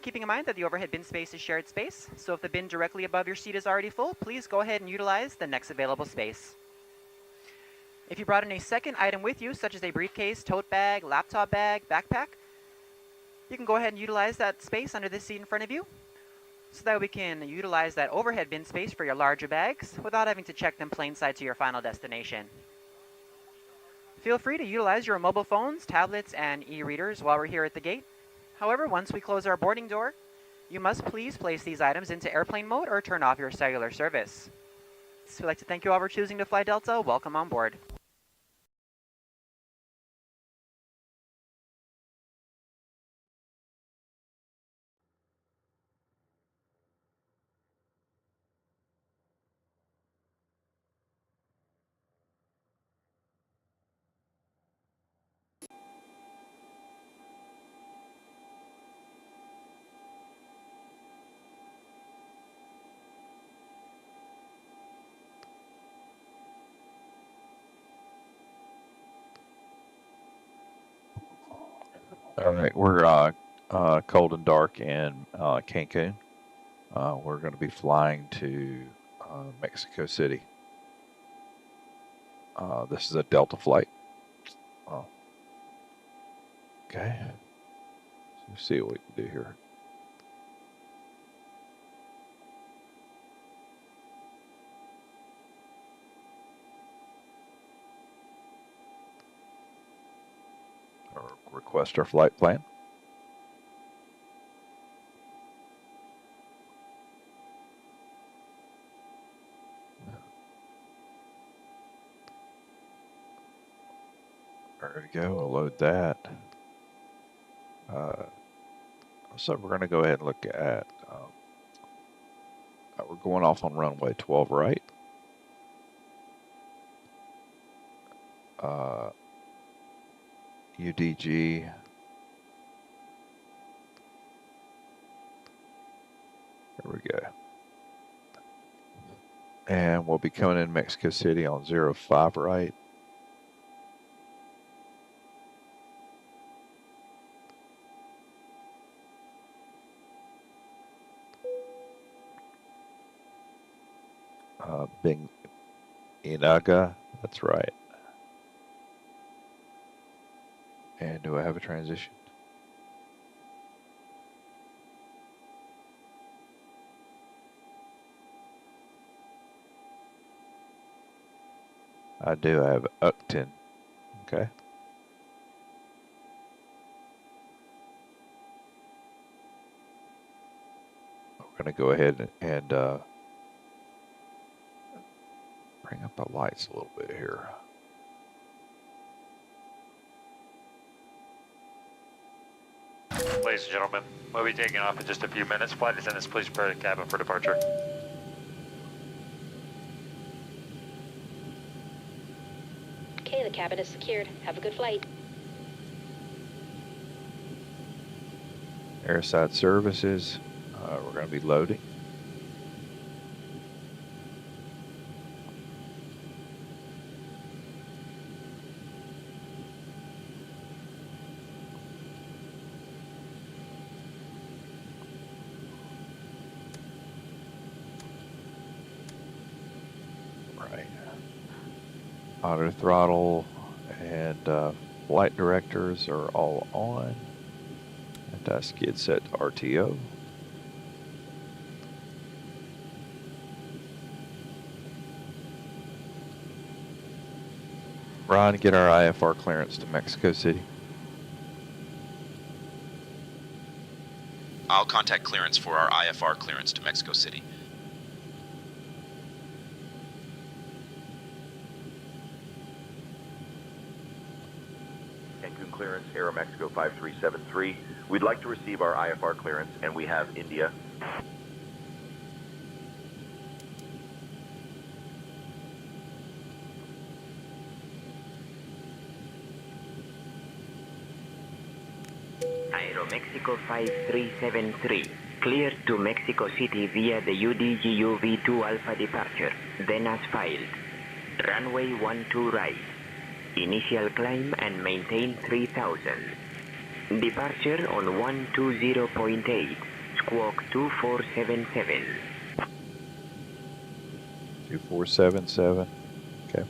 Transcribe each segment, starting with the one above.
Keeping in mind that the overhead bin space is shared space, so if the bin directly above your seat is already full, please go ahead and utilize the next available space. If you brought in a second item with you, such as a briefcase, tote bag, laptop bag, backpack, you can go ahead and utilize that space under this seat in front of you, so that we can utilize that overhead bin space for your larger bags without having to check them plain sight to your final destination. Feel free to utilize your mobile phones, tablets, and e-readers while we're here at the gate. However, once we close our boarding door, you must please place these items into airplane mode or turn off your cellular service. So we'd like to thank you all for choosing to fly Delta. Welcome on board. All right, we're cold and dark in Cancun. We're going to be flying to Mexico City. This is a Delta flight. Oh. Okay. So let's see what we can do here. Or request our flight plan. There we go. We'll load that. So we're going to go ahead and look at. We're going off on runway 12 right. UDG. There we go. And we'll be coming in Mexico City on 05 right. Bing Inaga, that's right. And do I have a transition? I do. I have Upton. Okay. We're going to go ahead and bring up the lights a little bit here. Ladies and gentlemen, we'll be taking off in just a few minutes. Flight attendants, please prepare the cabin for departure. Okay, the cabin is secured. Have a good flight. Airside services. We're going to be loading. Right. Auto throttle and flight directors are all on. Anti-skid set to RTO. Ron, get our IFR clearance to Mexico City. I'll contact clearance for our IFR clearance to Mexico City. Cancun clearance, Aeromexico 5373. We'd like to receive our IFR clearance, and we have India. Aeromexico 5373. Cleared to Mexico City via the UDGU V2 Alpha departure, then as filed. Runway 12 right. Initial climb and maintain 3000. Departure on 120.8. Squawk 2477. 2477. Okay.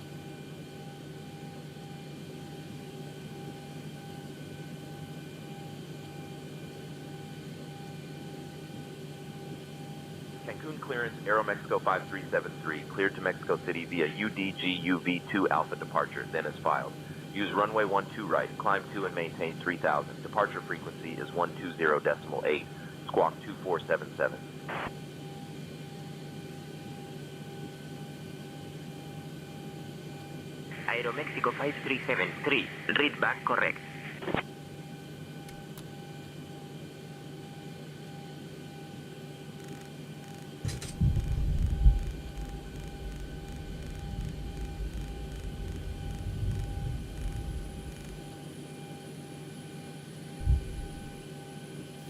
Cancun clearance, Aeromexico 5373, cleared to Mexico City via UDGUV2 Alpha departure, then as filed. Use runway 12 right, climb 2 and maintain 3000. Departure frequency is 120.8, squawk 2477. Aeromexico 5373. Read back correct.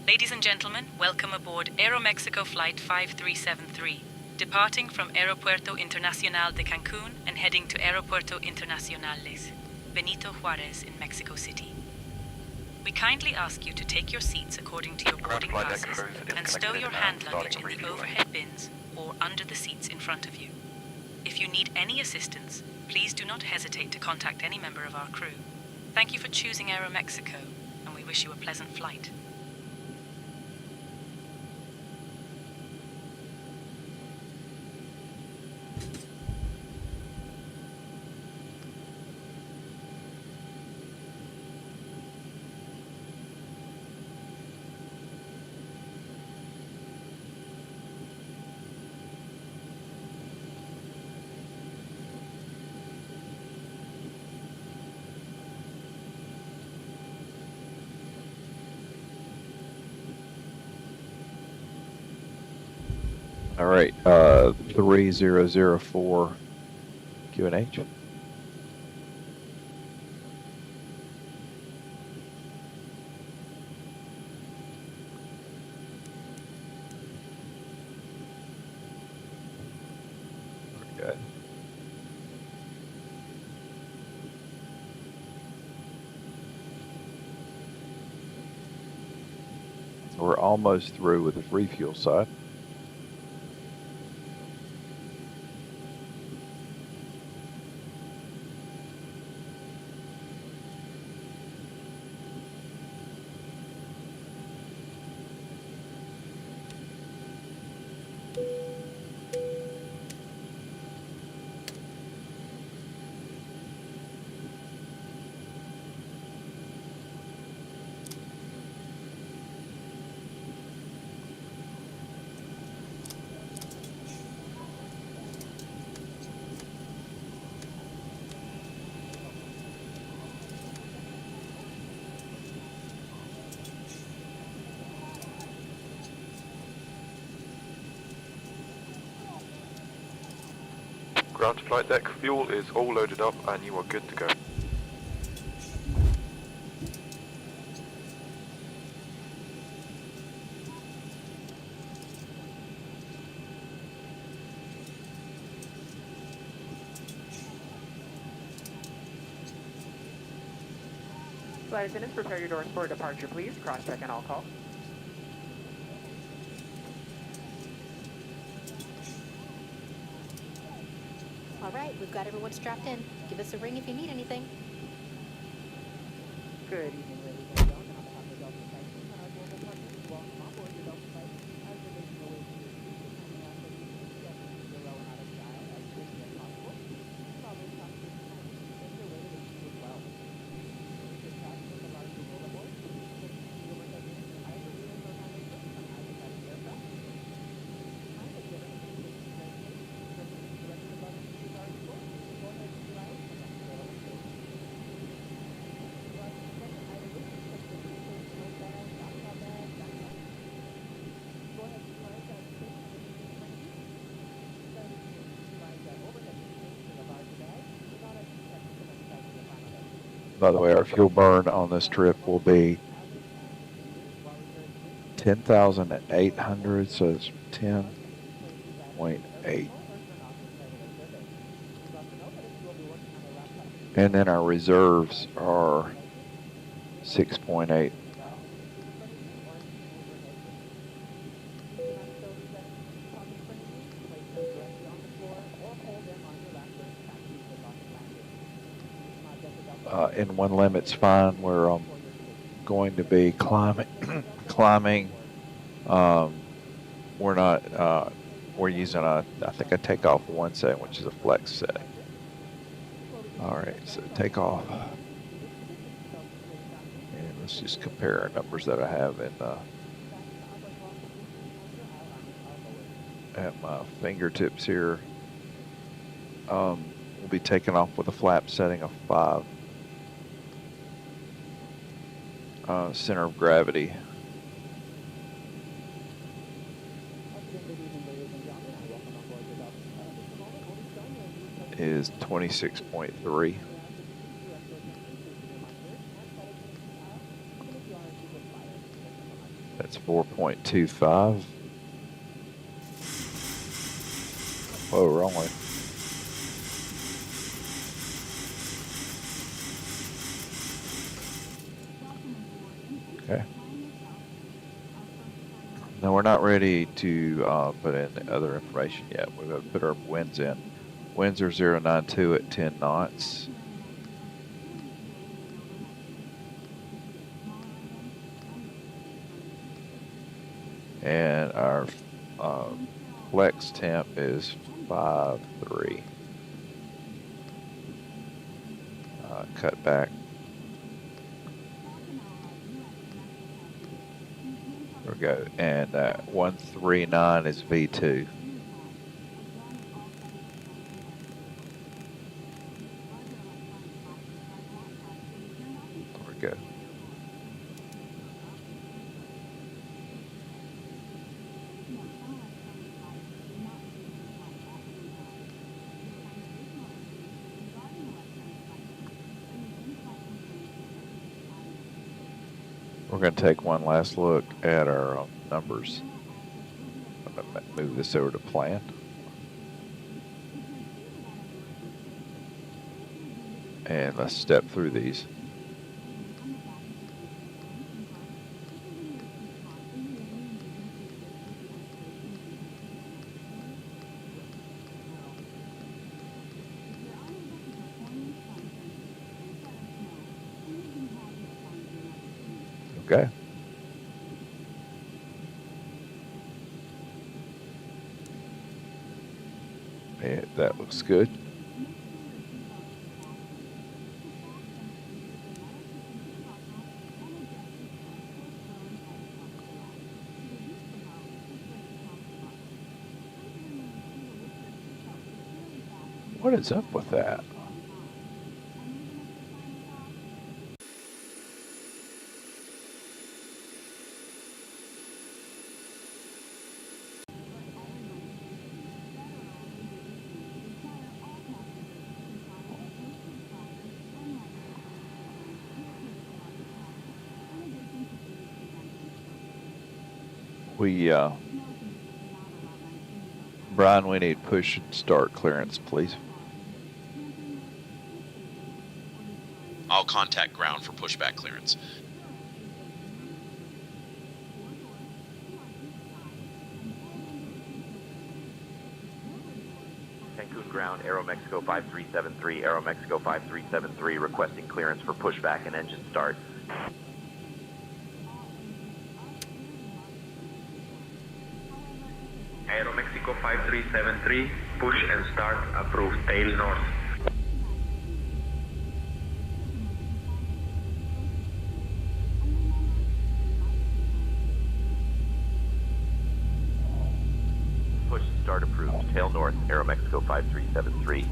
Ladies and gentlemen, welcome aboard Aeromexico Flight 5373, departing from Aeropuerto Internacional de Cancun and heading to Aeropuerto Internacionales Benito Juarez in Mexico City. We kindly ask you to take your seats according to your boarding passes and stow your hand luggage in the overhead bins or under the seats in front of you. If you need any assistance, please do not hesitate to contact any member of our crew. Thank you for choosing Aeromexico, and we wish you a pleasant flight. All right, 3004 QNH. Okay. So we're almost through with the refuel side. Ground to flight deck, fuel is all loaded up and you are good to go. Flight attendants, prepare your doors for departure, please. Cross-check and all call. All right, we've got everyone strapped in. Give us a ring if you need anything. Good evening, ladies and gentlemen. On behalf of the Delta Flight Team and our global partners, welcome on board your Delta flight. As you're making your way to your seats, we kindly ask that you keep your seats low and out of style as quickly as possible. And all those passengers kindly make their way to the seats as well. If you're traveling with a large group overboard, please make your window units either rear or behind the on either side of the aircraft. Mind that given the communication translate, from the direction above the seat is already full, go ahead and utilize the next available space. By the way, our fuel burn on this trip will be 10,800, so it's 10.8. And then our reserves are 6.8. N1 limit's fine. We're going to be climbing. climbing. We're not. We're using I think a takeoff 1 setting, which is a flex setting. All right, so takeoff. And let's just compare our numbers that I have in at my fingertips here. We'll be taking off with a flap setting of 5. Center of gravity is 26.3. That's 4.25. Whoa, wrong way. Okay. Now we're not ready to put in other information yet. We're going to put our winds in. Winds are 092 at 10 knots. And our flex temp is 5.3. Cut back. There we go. And 139 is V2. There we go. We're going to take one last look at our numbers. I'm going to move this over to plan. And let's step through these. Okay. Yeah, that looks good. What is up with that? Brian, we need push and start clearance, please. I'll contact ground for pushback clearance. Cancun ground, Aero Mexico 5373, Aero Mexico 5373, requesting clearance for pushback and engine start. Aero Mexico 5373, push and start approved, tail north. Push and start approved, tail north, Aero Mexico 5373.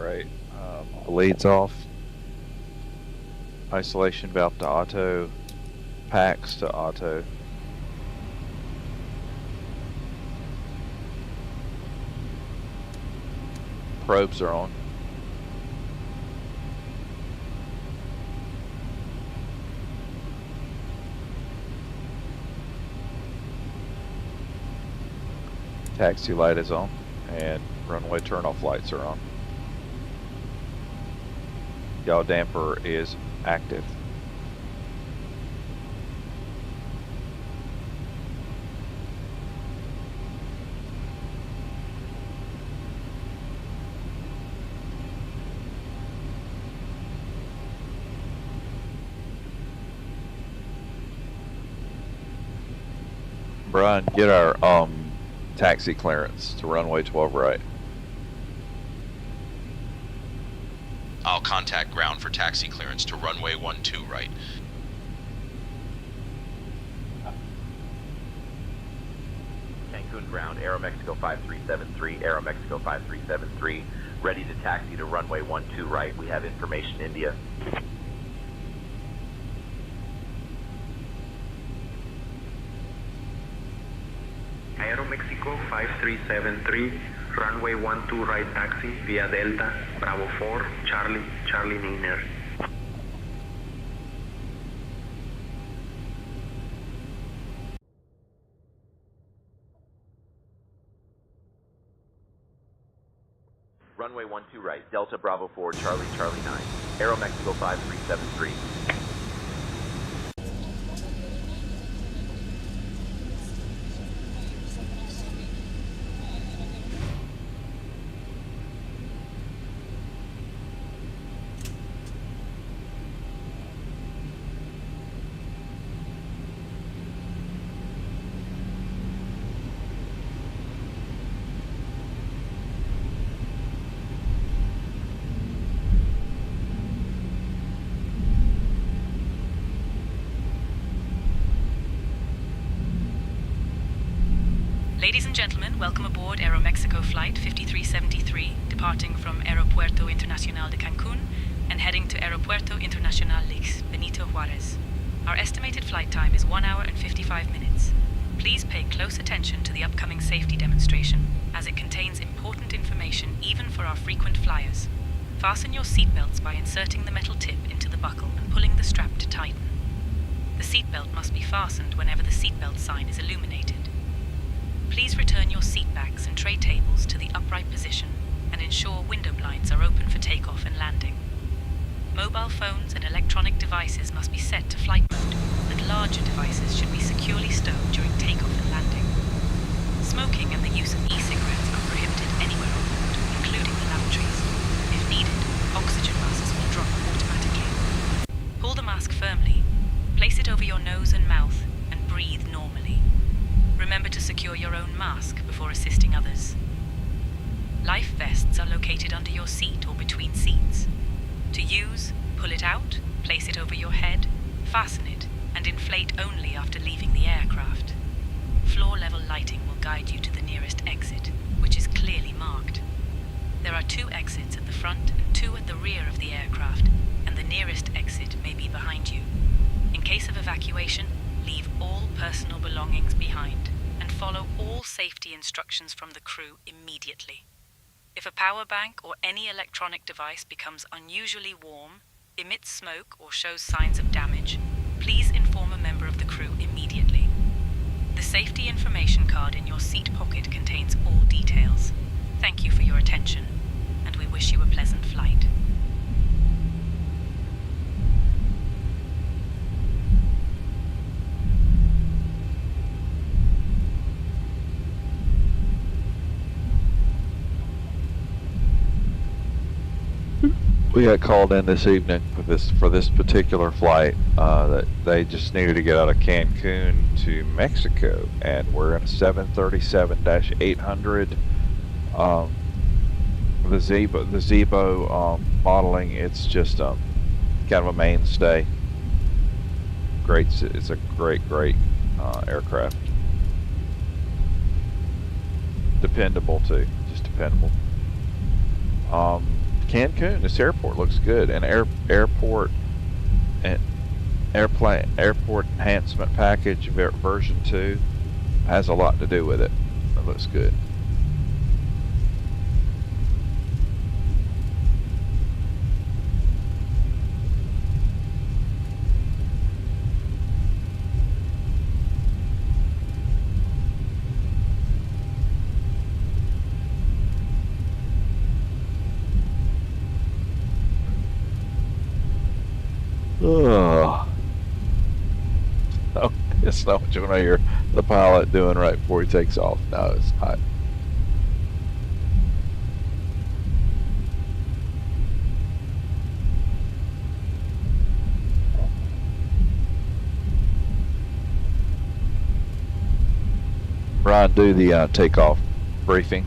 Alright, bleeds off. Isolation valve to auto. Packs to auto. Probes are on. Taxi light is on, and runway turnoff lights are on. Yaw damper is active. Brian, get our taxi clearance to runway 12 right. I'll contact ground for taxi clearance to runway 12 right. Cancun ground, Aeromexico 5373, Aeromexico 5373, ready to taxi to runway 12 right. We have information, India. Aeromexico 5373, runway 12 right taxi via Delta, Bravo 4, Charlie, Charlie Niner. Runway 12 right, Delta Bravo 4, Charlie, Charlie 9, Aeromexico 5373. Ladies and gentlemen, welcome aboard Aeromexico Flight 5373, departing from Aeropuerto Internacional de Cancun and heading to Aeropuerto Internacional Lix, Benito Juarez. Our estimated flight time is 1 hour and 55 minutes. Please pay close attention to the upcoming safety demonstration, as it contains important information even for our frequent flyers. Fasten your seatbelts by inserting the metal tip into the buckle and pulling the strap to tighten. The seatbelt must be fastened whenever the seatbelt sign is illuminated. Please return your seat backs and tray tables to the upright position and ensure window blinds are open for takeoff and landing. Mobile phones and electronic devices must be set to flight mode, and larger devices should be securely stowed during takeoff and landing. Smoking and the use of e-cigarettes are prohibited anywhere on board, including the lavatories. If needed, oxygen masks will drop automatically. Pull the mask firmly, place it over your nose and mouth, and breathe normally. Remember to secure your own mask before assisting others. Life vests are located under your seat or between seats. To use, pull it out, place it over your head, fasten it, and inflate only after leaving the aircraft. Floor-level lighting will guide you to the nearest exit, which is clearly marked. There are 2 exits at the front and 2 at the rear of the aircraft, and the nearest exit may be behind you. In case of evacuation, leave all personal belongings behind and follow all safety instructions from the crew immediately. If a power bank or any electronic device becomes unusually warm, emits smoke, or shows signs of damage, please inform a member of the crew immediately. The safety information card in your seat pocket contains all details. Thank you for your attention, and we wish you a pleasant flight. We got called in this evening for this particular flight that they just needed to get out of Cancun to Mexico, and we're in a 737-800. The Zibo modeling. It's just kind of a mainstay. Great, it's a great aircraft. Dependable too, just dependable. Cancun, this airport looks good, and airport enhancement package version 2 has a lot to do with it. It looks good. Ugh. Oh, it's not what you want to hear the pilot doing right before he takes off. No, it's not. Brian, do the takeoff briefing.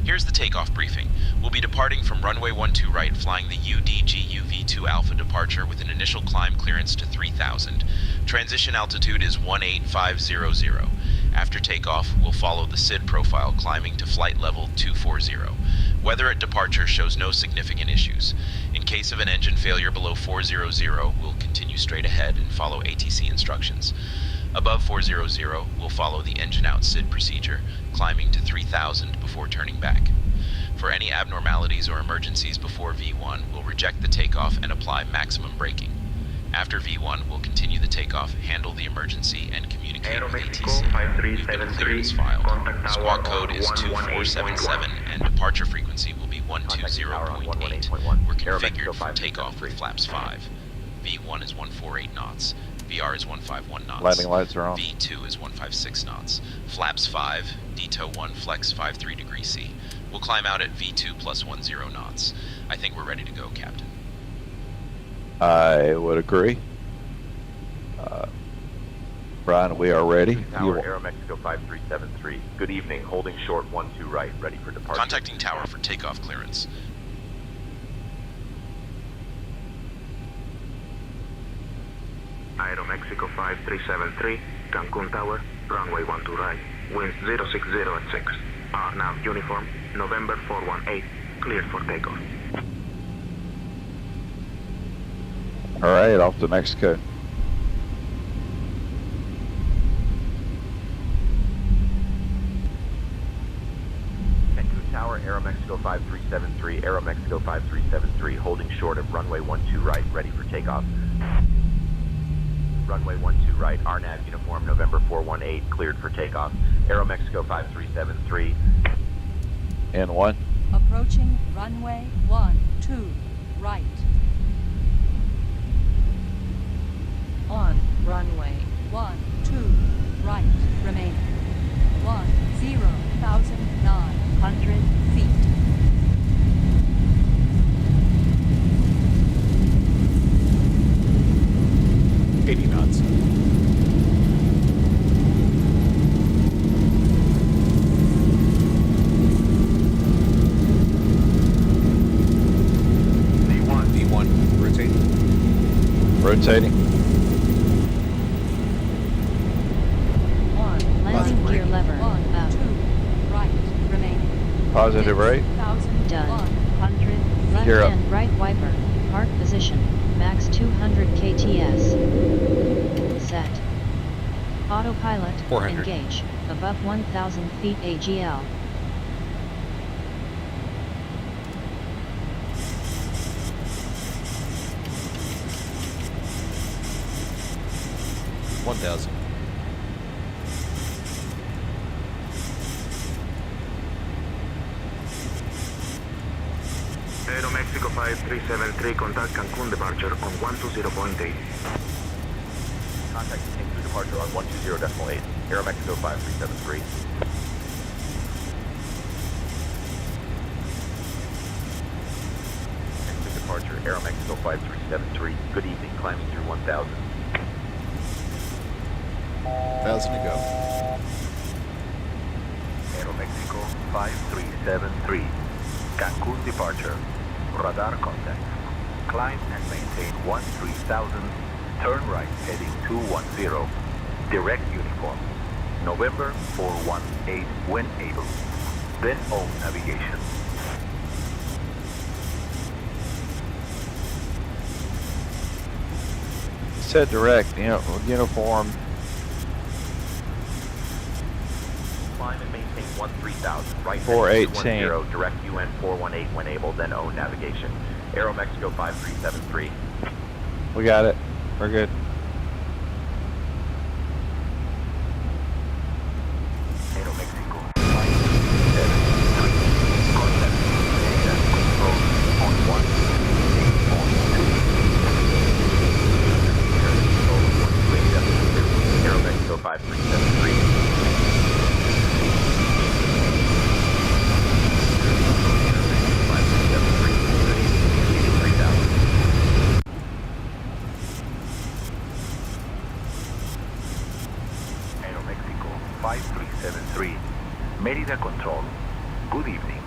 Here's the takeoff briefing. We'll be departing from runway 12 right, flying the UDGUV2 Alpha departure with an initial climb clearance to 3,000. Transition altitude is 18500. After takeoff, we'll follow the SID profile, climbing to flight level 240. Weather at departure shows no significant issues. In case of an engine failure below 400, we'll continue straight ahead and follow ATC instructions. Above 400, we'll follow the engine out SID procedure, climbing to 3,000 before turning back. For any abnormalities or emergencies before V1, we'll reject the takeoff and apply maximum braking. After V1, we'll continue the takeoff, handle the emergency, and communicate with ATC. We've been cleared as filed. Squawk code is 2477, and departure frequency will be 120.8. We're configured for takeoff with flaps 5. V1 is 148 knots. VR is 151 knots. Landing lights are on. V2 is 156 knots. Flaps 5, DTO 1 flex 53 degrees C. We'll climb out at V2 plus 10 knots. I think we're ready to go, Captain. I would agree. Brian, we are ready. Tower, Aeromexico 5373. Good evening. Holding short 12 right. Ready for departure. Contacting tower for takeoff clearance. Aeromexico 5373, Cancun Tower, runway 12 right, winds 060 at 6. RNAV uniform, November 418, cleared for takeoff. All right, off to Mexico. Cancun Tower, Aeromexico 5373, Aeromexico 5373, holding short of runway 12 right. Ready for takeoff. Runway 12 right, RNAV uniform, November 418, cleared for takeoff. Aeromexico 5373. N1. Approaching runway 12 right. On runway 12 right, remaining 10,900 feet. Knots. V1, rotating. Rotating. On landing gear lever, 12 right, remaining. Positive rate. Done. 100, left Gear up. and right wiper, park position, max 200 kts. Set. Autopilot, 400. engage, above 1,000 feet AGL. $1,000. Aeromexico 5373, contact Cancun departure on 120.8. Contact Cancun departure on 120.8. Aeromexico 5373. Cancun departure, Aeromexico 5373. Good evening, climbing through 1000. 1,000 to go. Aeromexico 5373. Cancun departure. Radar contact. Climb and maintain 13,000. Turn right heading 210. Direct uniform. November 418 when able. Then own navigation. Set direct, uniform. Climb and maintain 13,000. Right 418. 210, direct UN 418 when able, then own navigation. Aero Mexico 5373. We got it. We're good. Aero Mexico 573. Contact Mérida control on 1. Aero Mexico 5373. Aero Mexico 5373. Mérida control. Good evening.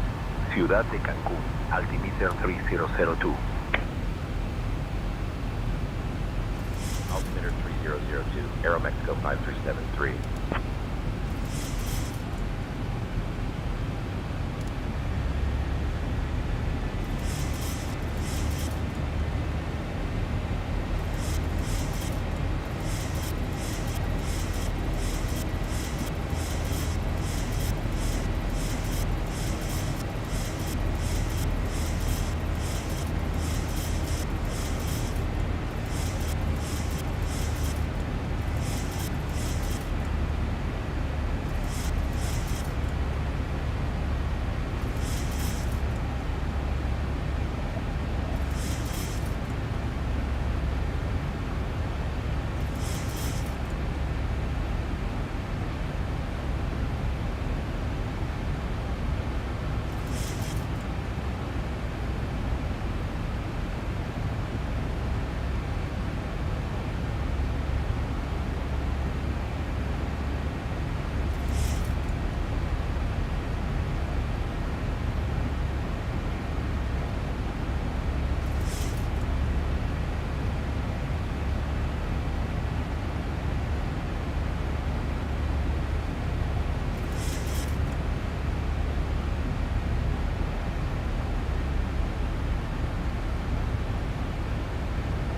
Ciudad de Cancún. Altimeter 3002. Altimeter 3002. Aero Mexico 5373.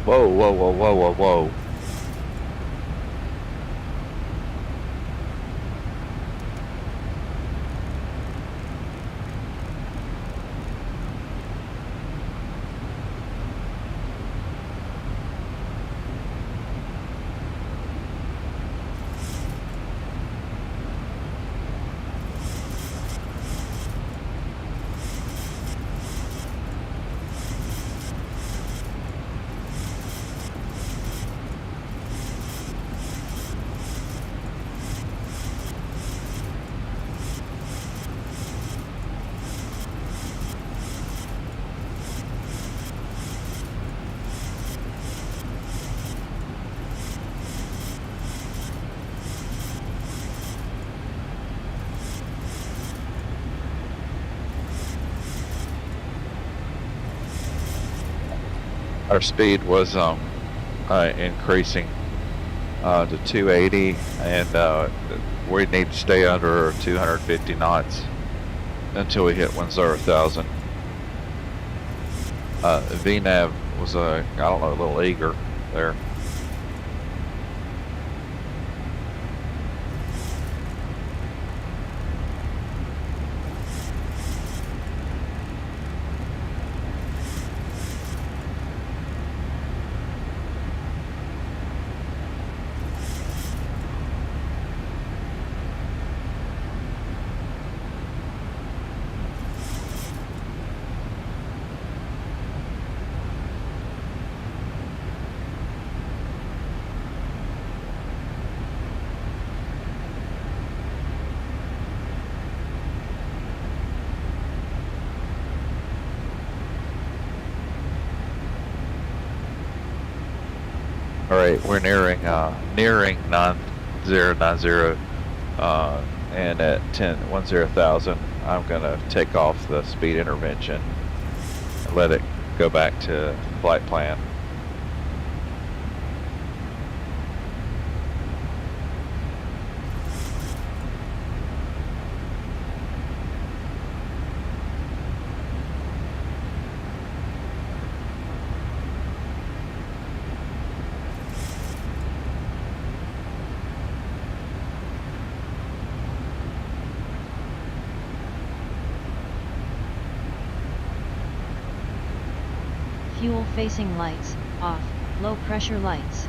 Whoa, whoa, whoa, whoa, whoa, whoa. Our speed was increasing to 280, and we need to stay under 250 knots until we hit 10,000. VNAV was I don't know, a little eager there. Alright, we're nearing 9090, and at 10,000, I'm gonna take off the speed intervention and let it go back to flight plan. Fuel facing lights, off. Low pressure lights.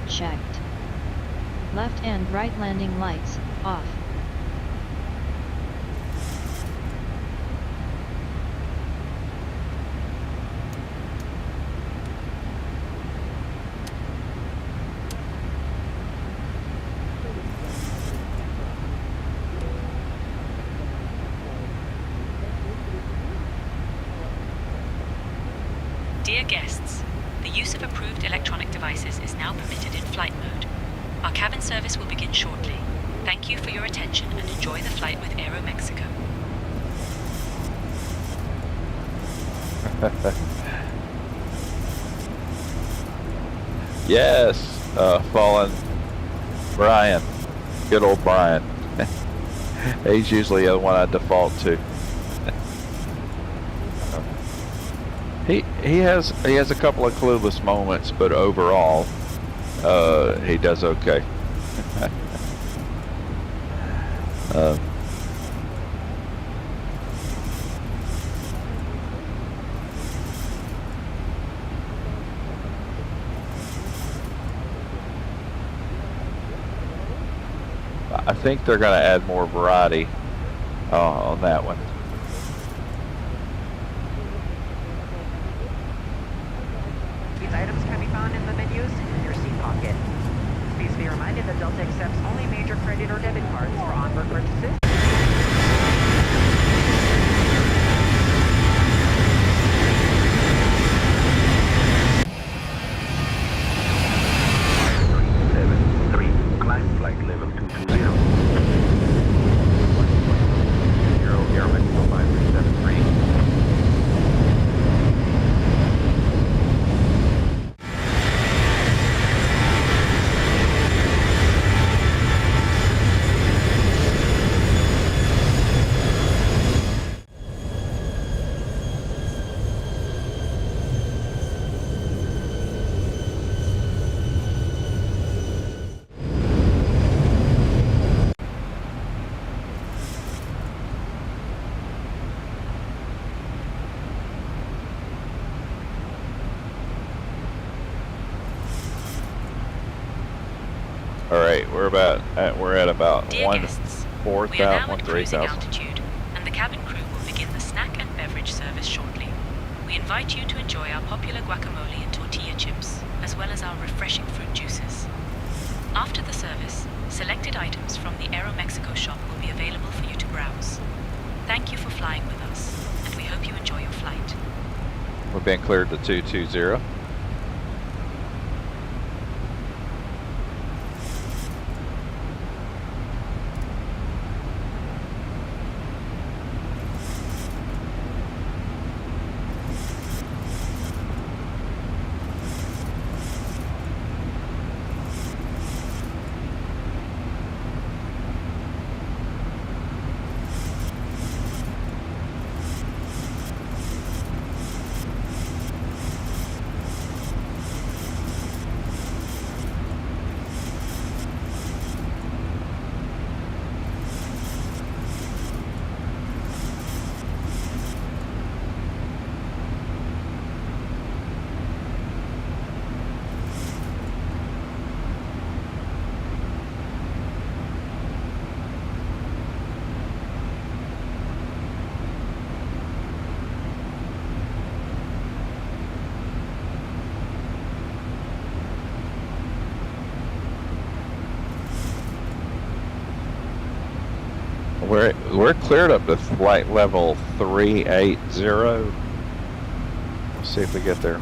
Checked. Left and right landing lights, off. Dear guests, the use of approved electronic devices is now permitted in flight mode. Our cabin service will begin shortly. Thank you for your attention and enjoy the flight with Aeromexico. Yes, fallen Brian. Good old Brian. He's usually the one I default to. He has a couple of clueless moments, but overall, he does okay. I think they're going to add more variety on that one. These items can be found in the menus in your seat pocket. Please be reminded that Delta accepts only major credit or debit cards for onboard purchases. Climb flight level 220. Aeromexico 5373. All right, we're at about Dear one guests, fourth we are out, now at cruising 3,000. altitude, and the cabin crew will begin the snack and beverage service shortly. We invite you to enjoy our popular guacamole and tortilla chips, as well as our refreshing fruit juices. After the service, selected items from the Aeromexico shop will be available for you to browse. Thank you for flying with us, and we hope you enjoy your flight. We've been cleared to 220. We're cleared up to flight level 380. Let's see if we get there.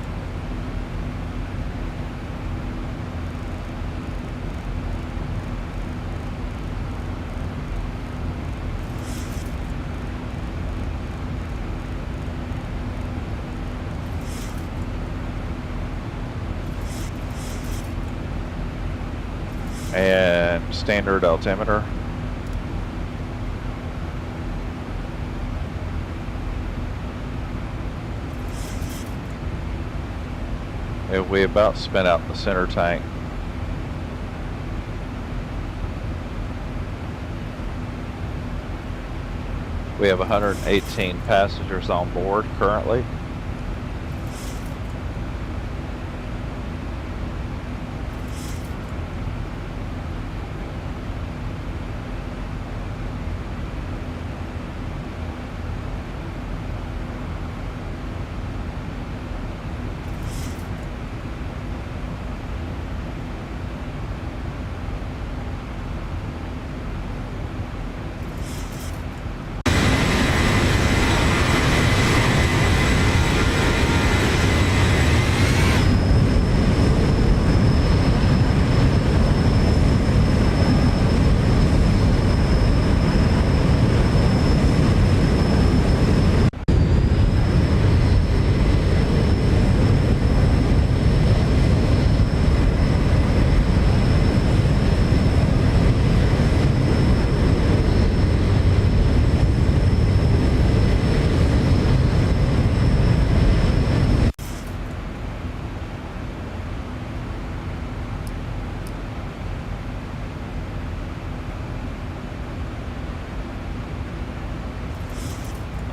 And standard altimeter. And we about spent out the center tank. We have 118 passengers on board currently.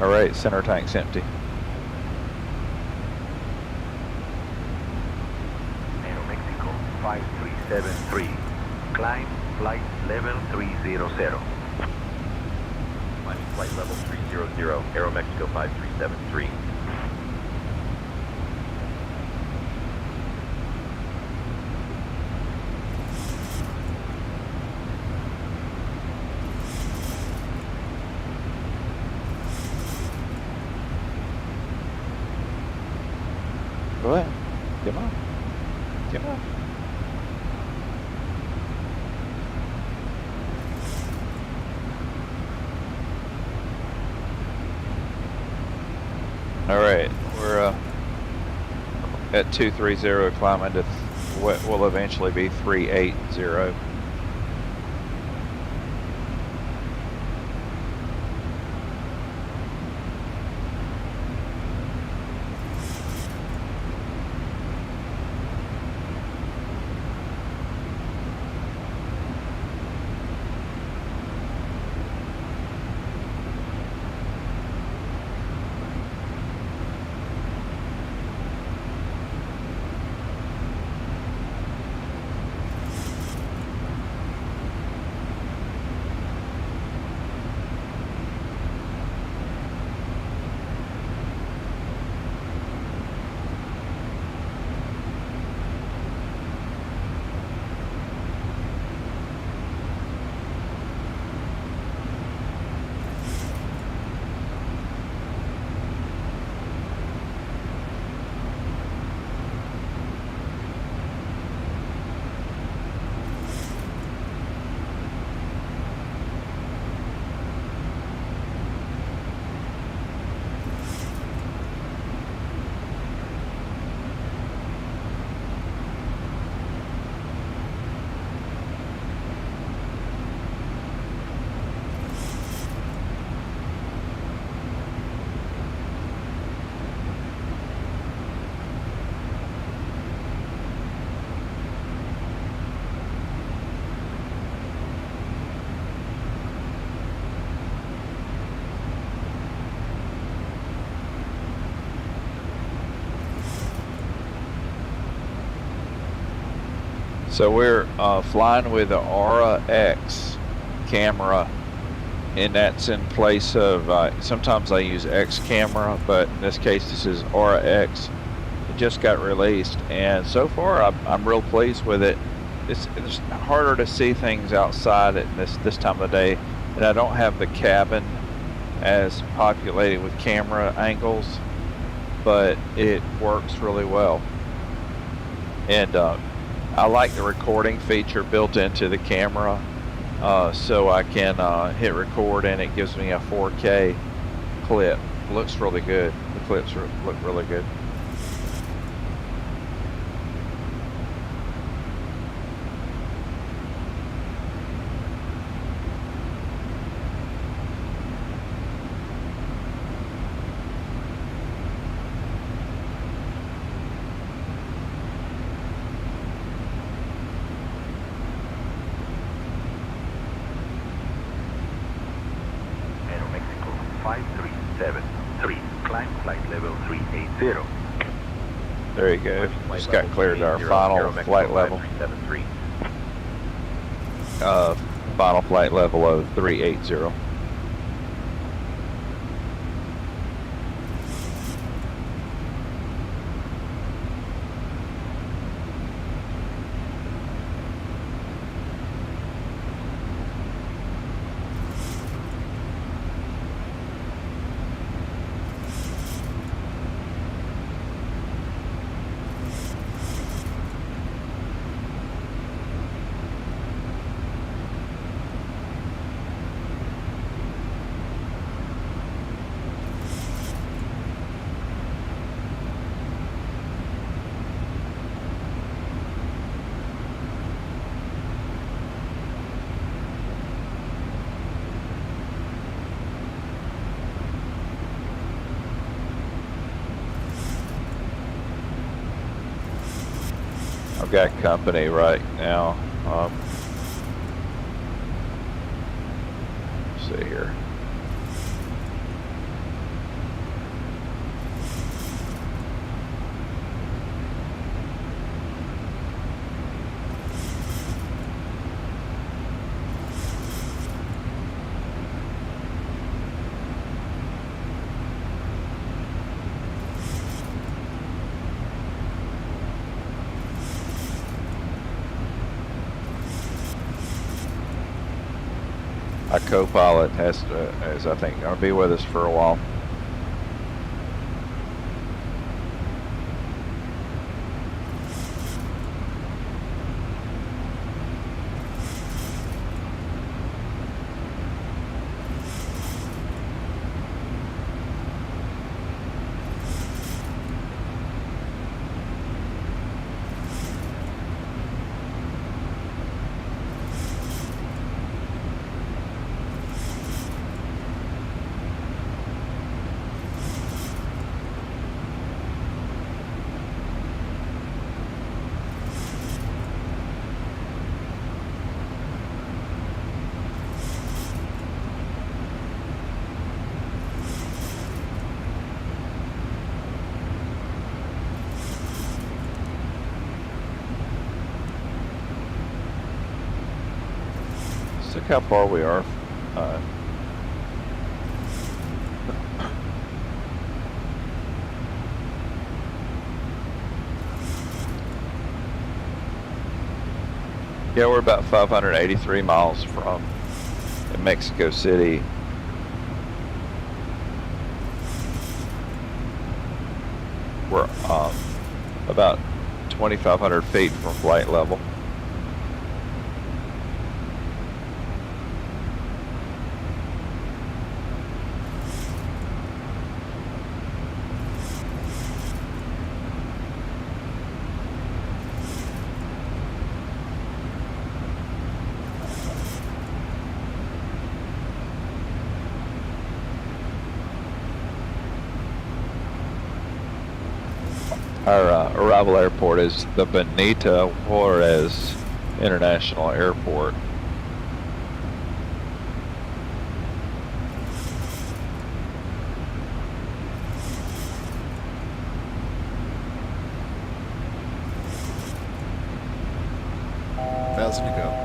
All right, center tank's empty. Aeromexico 5373. Climb flight level 300. Climbing flight level 300, Aeromexico 5373. Go ahead. Come on. Come on. All right, we're at 230, climbing to what will eventually be 380. So we're flying with the Aura X camera, and that's in place of, sometimes I use X camera, but in this case this is Aura X. It just got released, and so far I'm real pleased with it. It's harder to see things outside at this time of the day, and I don't have the cabin as populated with camera angles, but it works really well. And I like the recording feature built into the camera, so I can hit record and it gives me a 4K clip. It looks really good. The clips look really good. Aeromexico 5373. Climb flight level 380. There you go. Just got cleared our final flight level. Final flight level of 380. I've got company right now. Let's see here. My co-pilot is I think going to be with us for a while. Look how far we are. Yeah, we're about 583 miles from Mexico City. We're about 2,500 feet from flight level. Our arrival airport is the Benito Juarez International Airport. Thousand to go.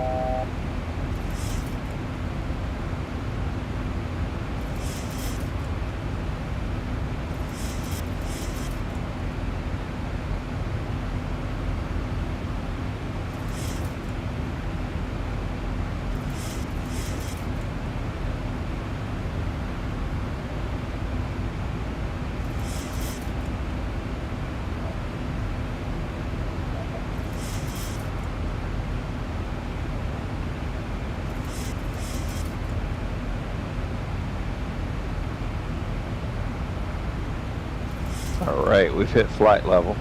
All right, we've hit flight level.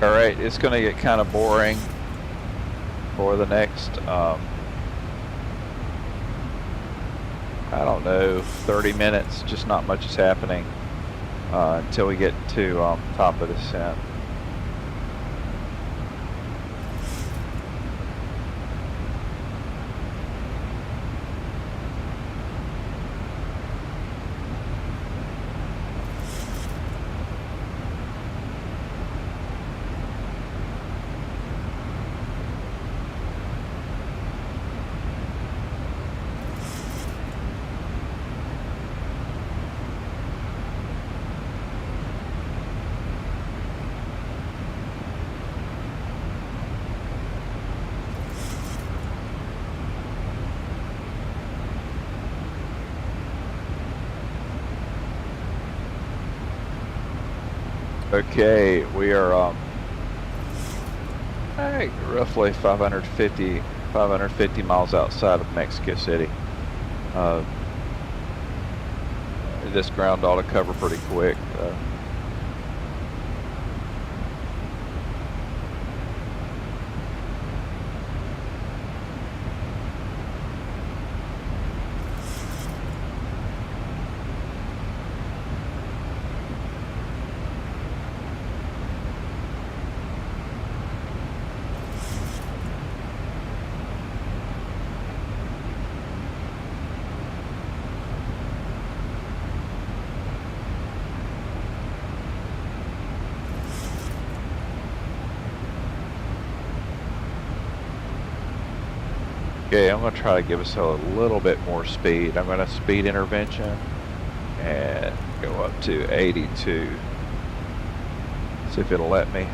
All right, it's going to get kind of boring for the next, I don't know, 30 minutes. Just not much is happening until we get to top of the descent. Okay, we are roughly 550 miles outside of Mexico City. This ground ought to cover pretty quick. Okay, I'm going to try to give us a little bit more speed. I'm going to speed intervention and go up to 82. See if it'll let me.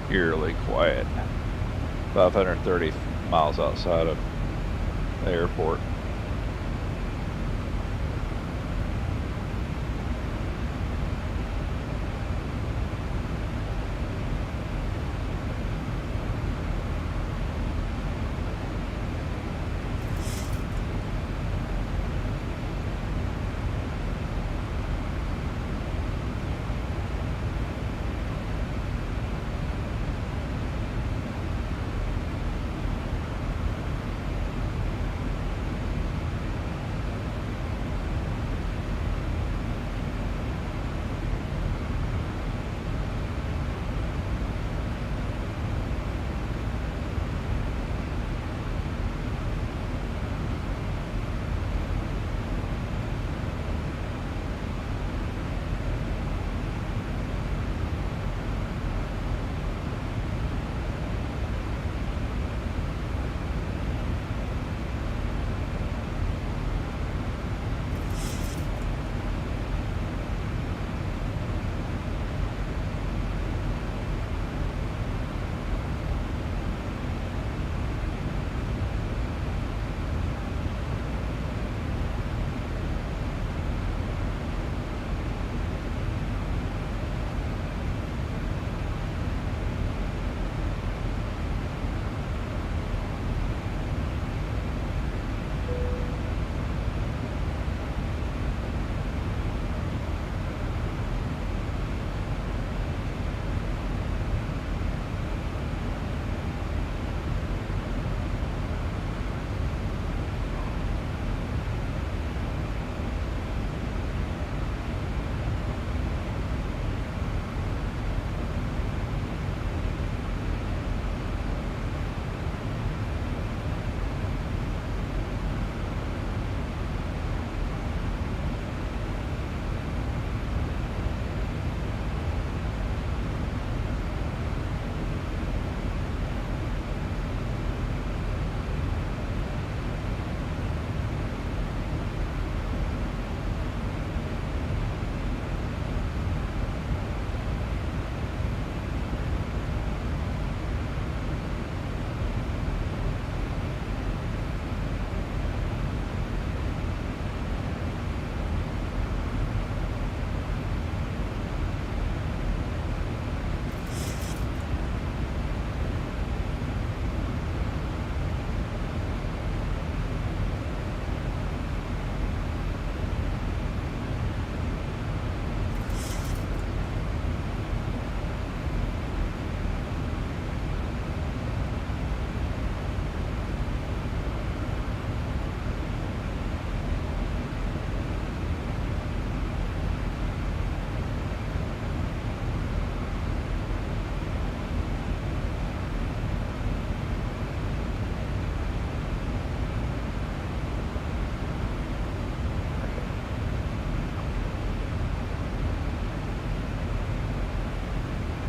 Eerily quiet. 530 miles outside of the airport.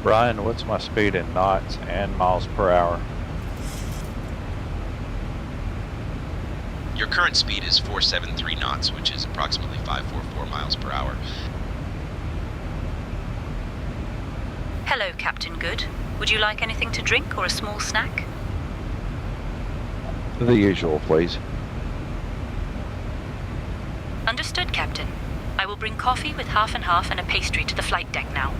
Brian, what's my speed in knots and miles per hour? Your current speed is 473 knots, which is approximately 544 miles per hour. Hello, Captain Good. Would you like anything to drink or a small snack? The usual, please. Understood, Captain. I will bring coffee with half and half and a pastry to the flight deck now.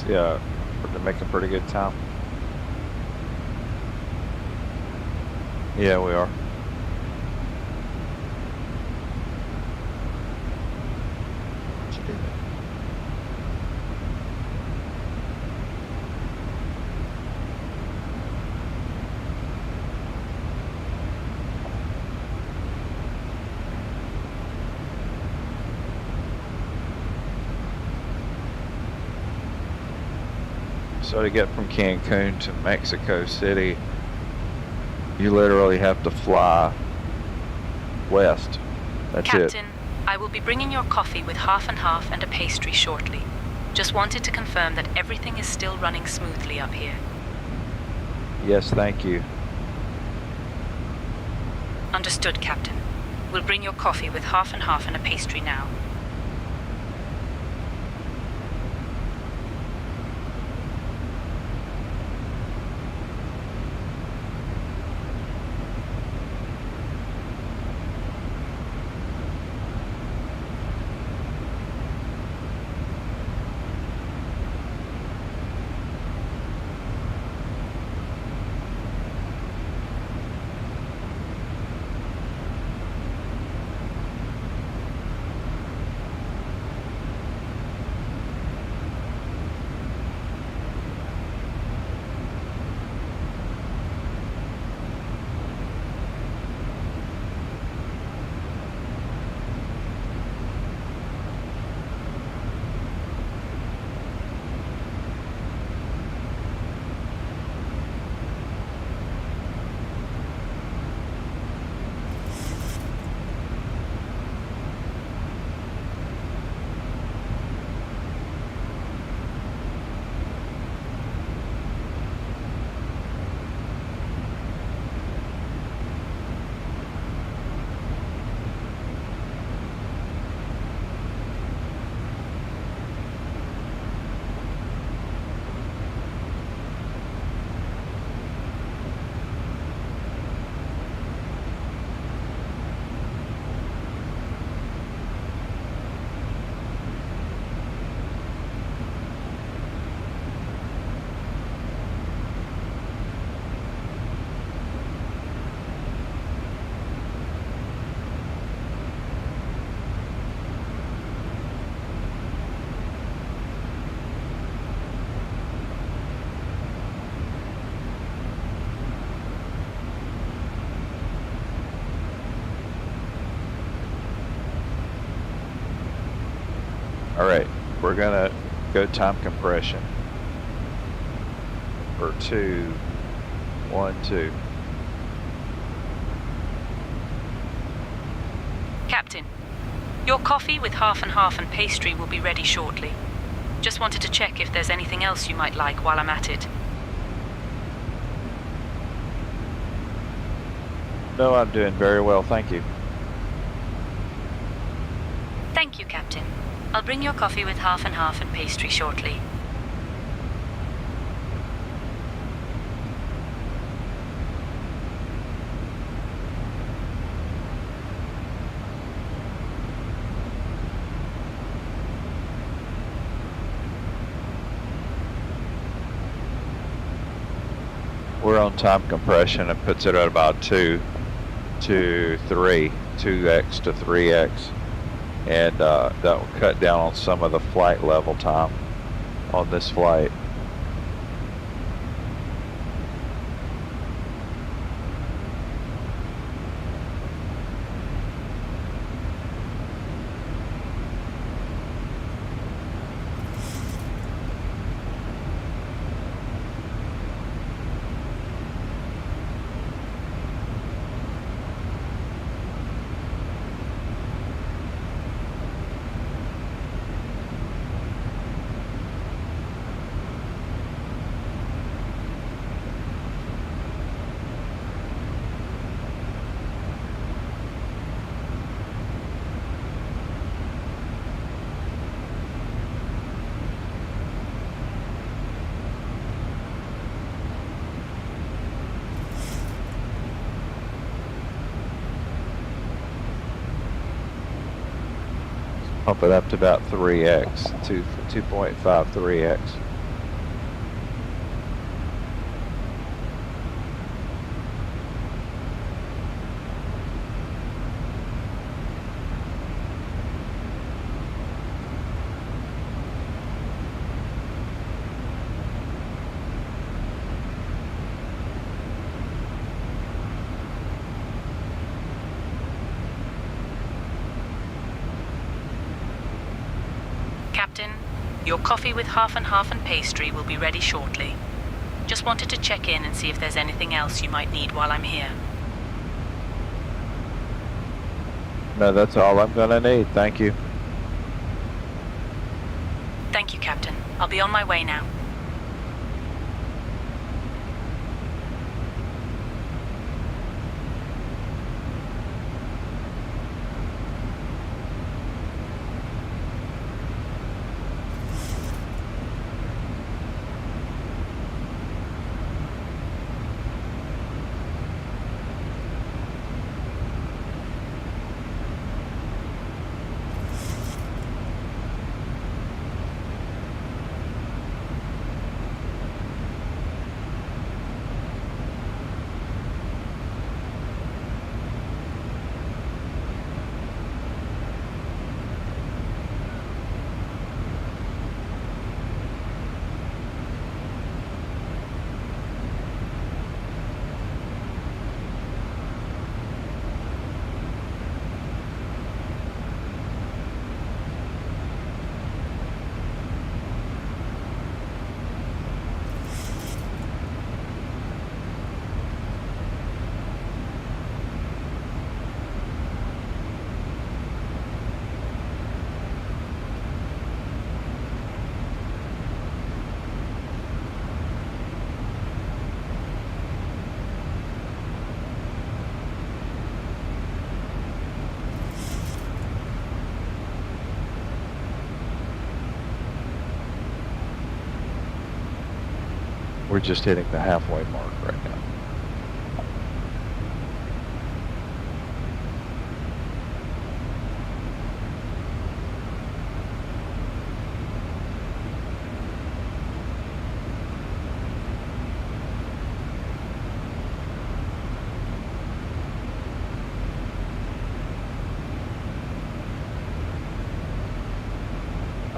Yeah, we're making pretty good time. Yeah, we are. So to get from Cancun to Mexico City, you literally have to fly west. That's Captain, it. I will be bringing your coffee with half and half and a pastry shortly. Just wanted to confirm that everything is still running smoothly up here. Yes, thank you. Understood, Captain. We'll bring your coffee with half and half and a pastry now. Alright, we're gonna go time compression. For 2, 1, 2. Captain, Your coffee with half and pastry will be ready shortly. Just wanted to check if there's anything else you might like while I'm at it. No, I'm doing very well, thank you. Thank you, Captain. I'll bring your coffee with half and pastry shortly. We're on time compression. It puts it at about 2 to 3, 2x to 3x. And that will cut down on some of the flight level time on this flight. Pump it up to about 3x, 2.5, 3x. Captain, your coffee with half and pastry will be ready shortly. Just wanted to check in and see if there's anything else you might need while I'm here. No, that's all I'm gonna need, thank you. Thank you, Captain. I'll be on my way now. We're just hitting the halfway mark right now.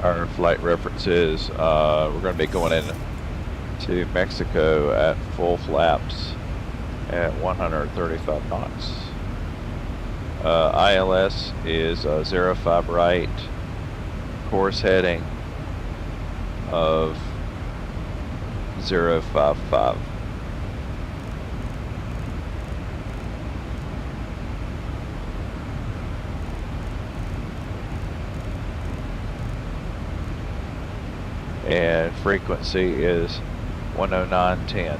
Our flight references, we're going to be going in to Mexico at full flaps at 135 knots. ILS is 05 right, course heading of 055. and frequency is 109.10.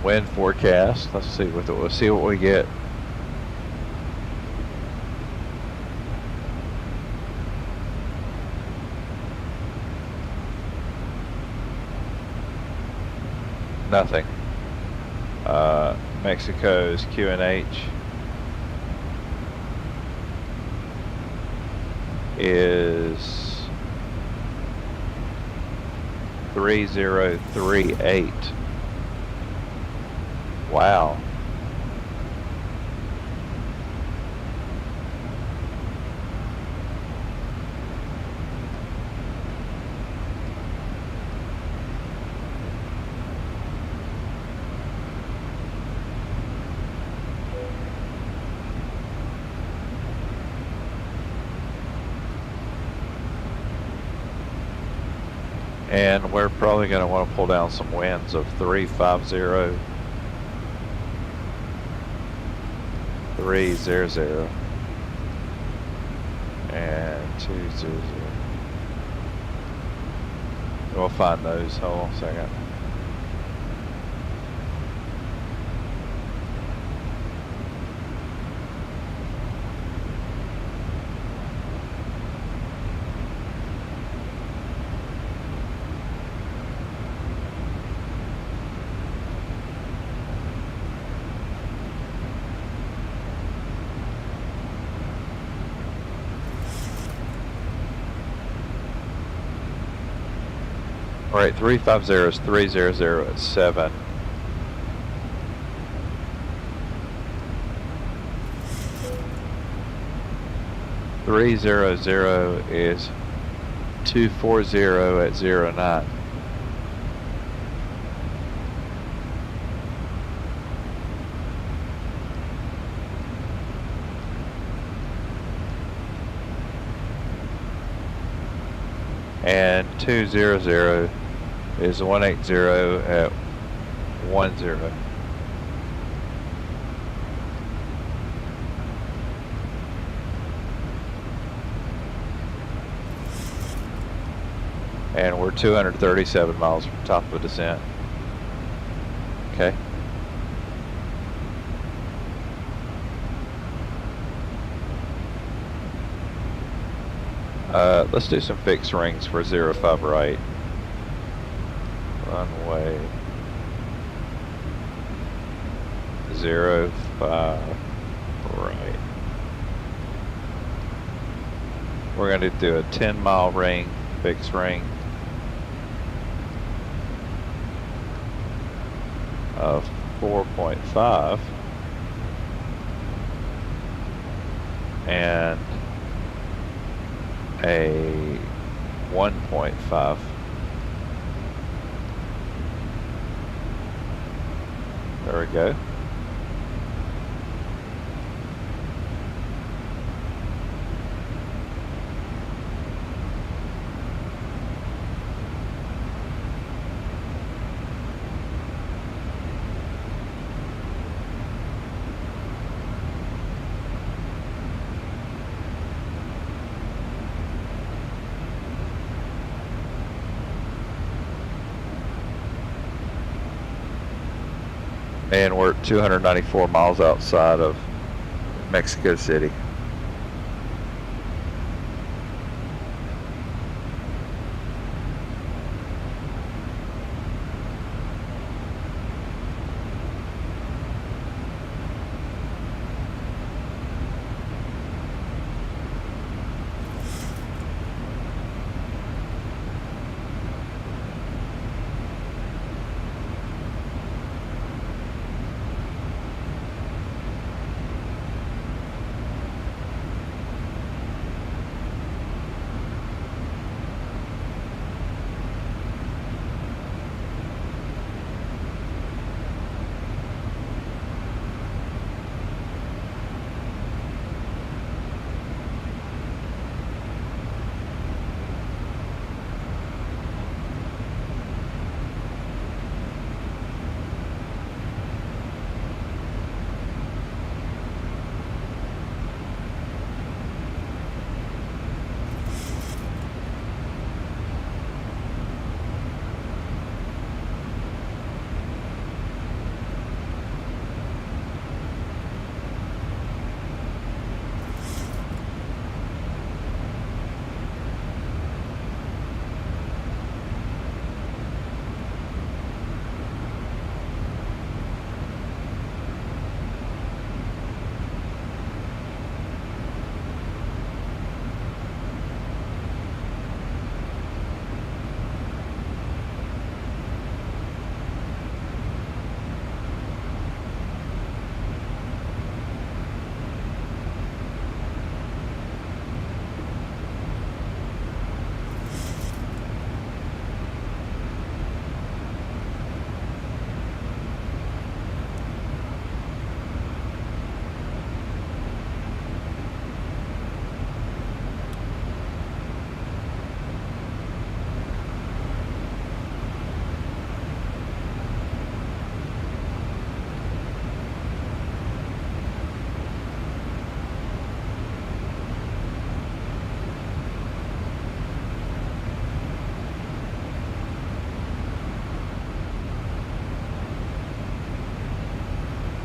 Wind forecast. Let's see what we get. Nothing. Mexico's QNH is 3038. Wow. And we're probably going to want to pull down some winds of 350, 300, and 200. We'll find those. Hold on a second. All right, 350 is 300 at 7. $300 is 240 at 09. And 200 is 180 at 10. And we're 237 miles from top of descent. Okay. Let's do some fixed rings for 05 right. Runway 05 right. We're going to do a 10-mile ring, fixed ring of 4.5 and a 1.5. There we go. And we're 294 miles outside of Mexico City.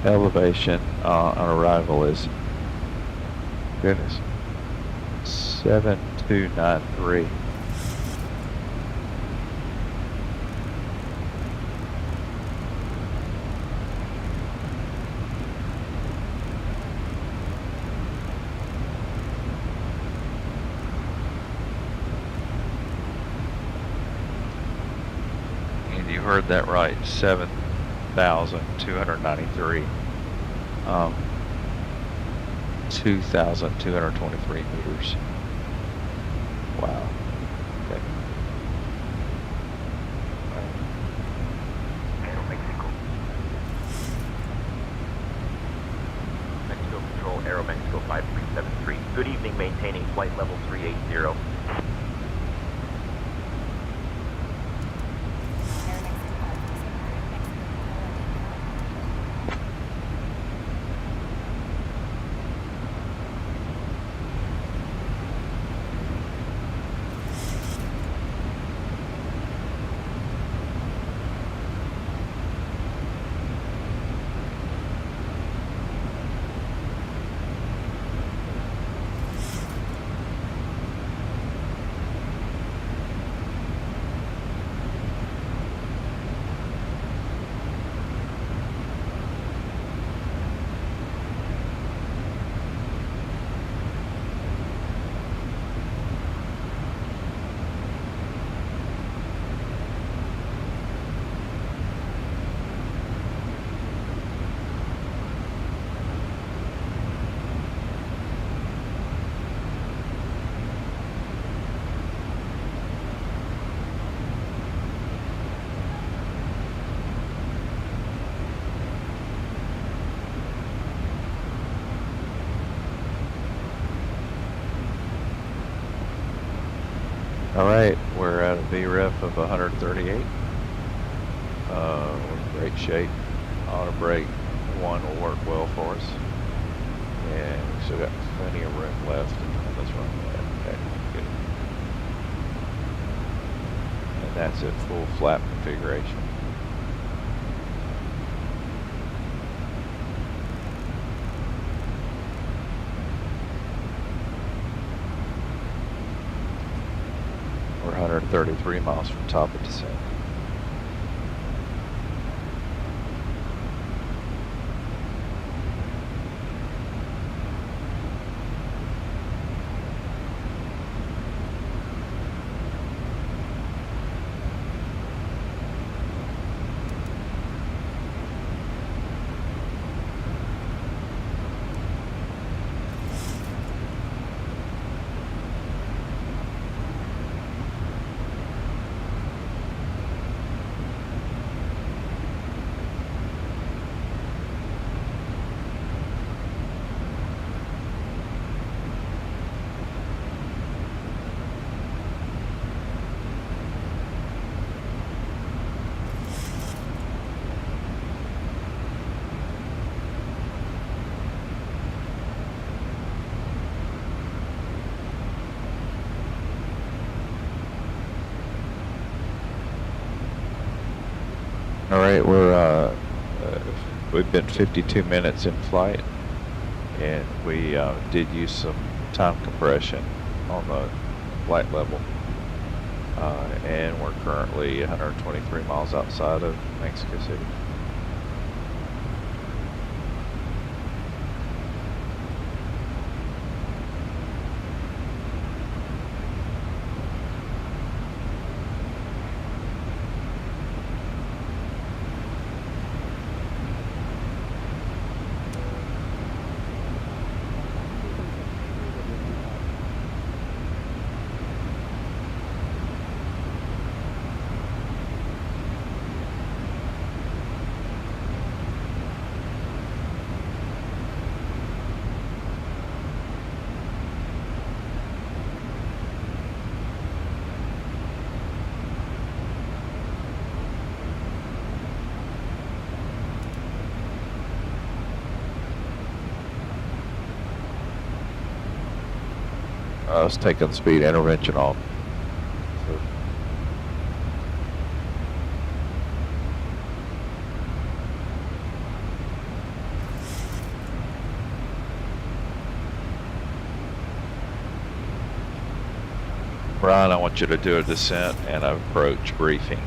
elevation on arrival is, goodness, 7293. And you heard that right, 7,293. 2,223 meters. Wow. Okay. Mexico Control, Aero Mexico 5373. Good evening, maintaining flight level 380. Alright, we're at a VREF of 138. We're in great shape. Auto brake 1 will work well for us. And we still got plenty of room left on this runway. Okay, good. And that's at full flap configuration. We're 133 miles from top of descent. All right, we've been 52 minutes in flight, and we did use some time compression on the flight level, and we're currently 123 miles outside of Mexico City. Let's take the speed intervention off. Brian, I want you to do a descent and approach briefing.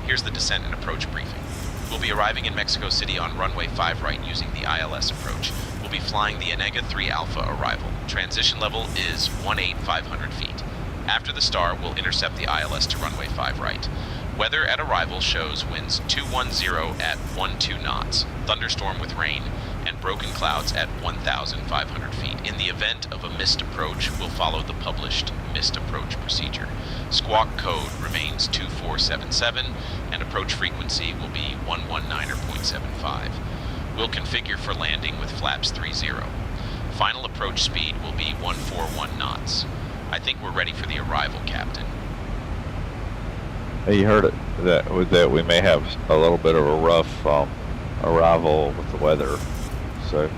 Here's the descent and approach briefing. We'll be arriving in Mexico City on runway 5 right using the ILS approach. We'll be flying the Onega 3 Alpha arrival. Transition level is 18,500 feet. After the star, we'll intercept the ILS to runway 5 right. Weather at arrival shows winds 210 at 12 knots, thunderstorm with rain, and broken clouds at 1,500 feet. In the event of a missed approach, we'll follow the published missed approach procedure. Squawk code remains 2477, and approach frequency will be 119.75. We'll configure for landing with flaps 30. Final approach speed will be 141 knots. I think we're ready for the arrival, Captain. Hey, you heard it, that we may have a little bit of a rough arrival with the weather, so.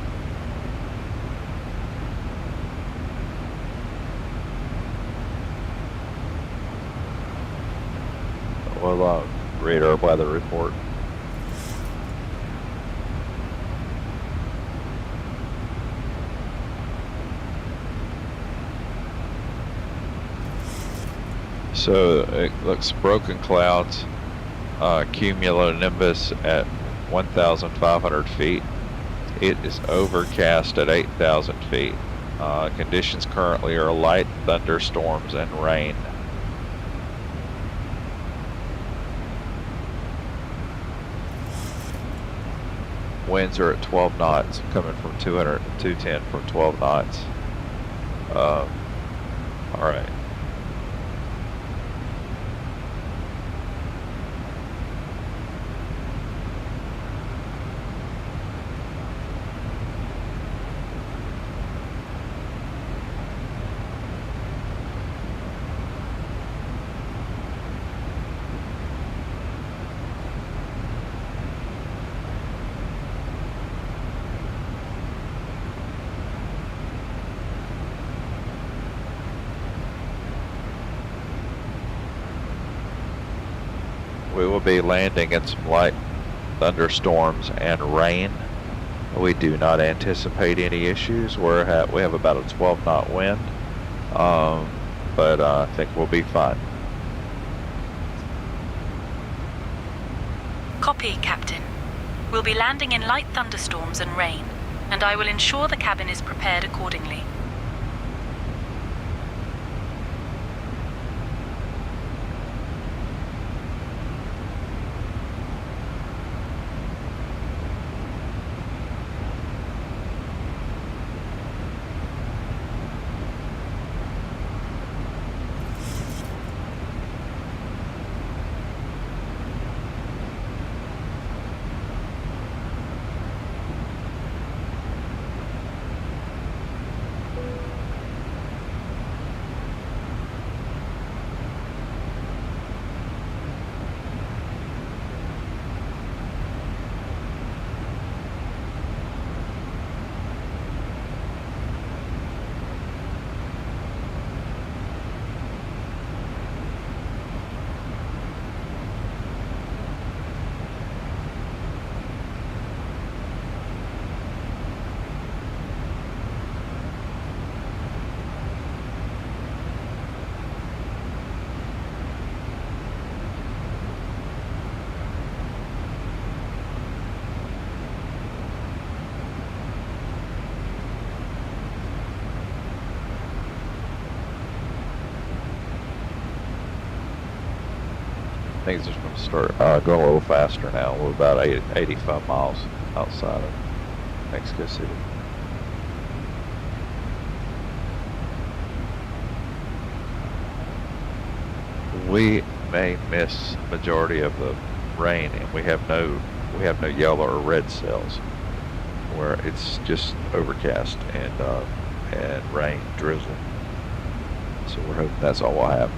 We'll read our weather report. So it looks broken clouds, cumulonimbus at 1,500 feet. It is overcast at 8,000 feet. Conditions currently are light thunderstorms and rain. Winds are at 12 knots, coming from 210 from 12 knots. All right. We will be landing in some light thunderstorms and rain. We do not anticipate any issues. We have about a 12 knot wind, but I think we'll be fine. Copy, Captain. We'll be landing in light thunderstorms and rain, and I will ensure the cabin is prepared accordingly. I think it's just going to start going a little faster now. We're about 85 miles outside of Mexico City. We may miss majority of the rain, and we have no yellow or red cells, where it's just overcast and rain, drizzle. So we're hoping that's all we'll have.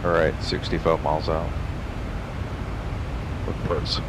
All right, 64 miles out. We're close.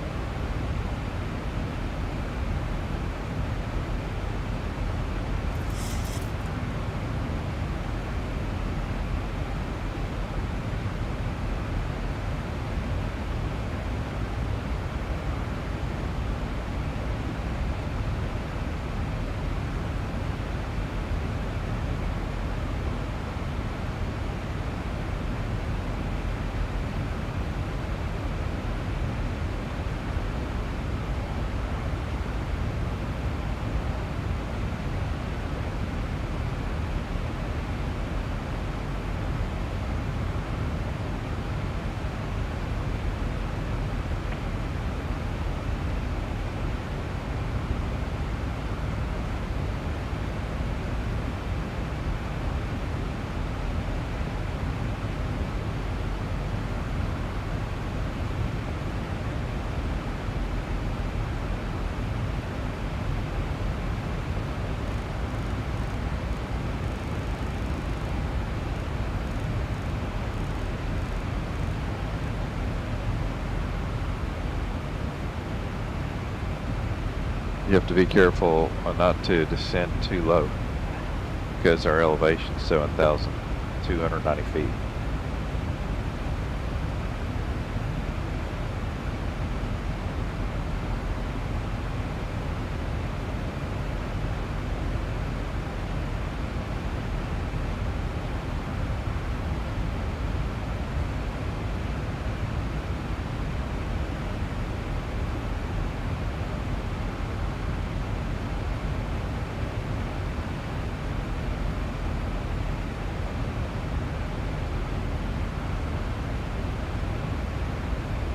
You have to be careful not to descend too low because our elevation is 7,290 feet.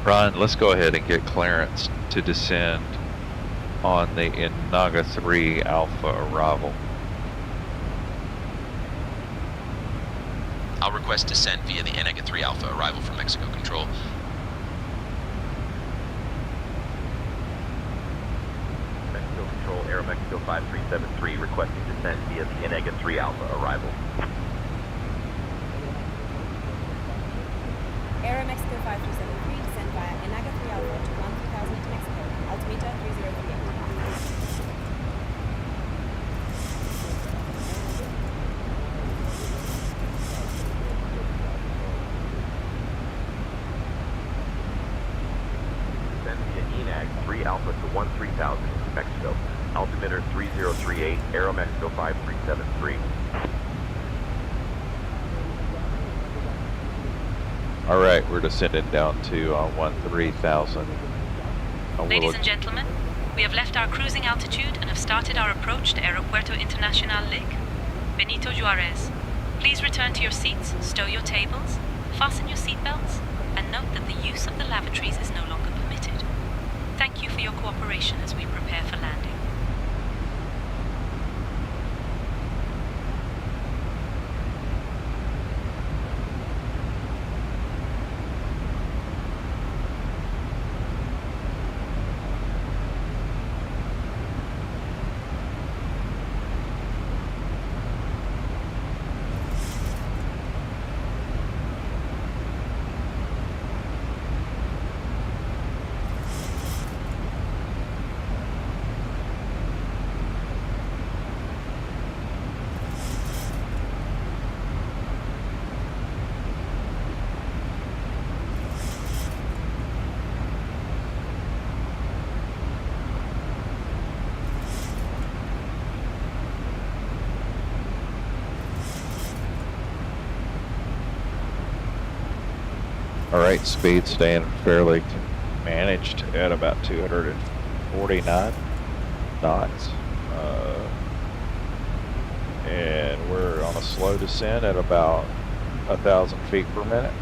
Ryan, let's go ahead and get clearance to descend on the Inaga 3 Alpha arrival. I'll request descent via the Inaga 3 Alpha arrival from Mexico Control. Mexico Control, Aeromexico 5373, requesting descent via the Inaga 3 Alpha arrival. Aeromexico 5373, descend via Inaga 3 Alpha to 13,000 into Mexico, altimeter 3038. Descend via Enag 3 Alpha to 13,000 into Mexico, altimeter 3038, Aeromexico 5373. All right, we're descending down to 13,000. Ladies and gentlemen, we have left our cruising altitude and have started our approach to Aeropuerto Internacional Lake. Benito Juarez, please return to your seats, stow your tables, fasten your seatbelts, and note that the use of the lavatories is no longer permitted. Thank you for your cooperation as we prepare for landing. All right, speed staying fairly managed at about 249 knots. And we're on a slow descent at about 1,000 feet per minute.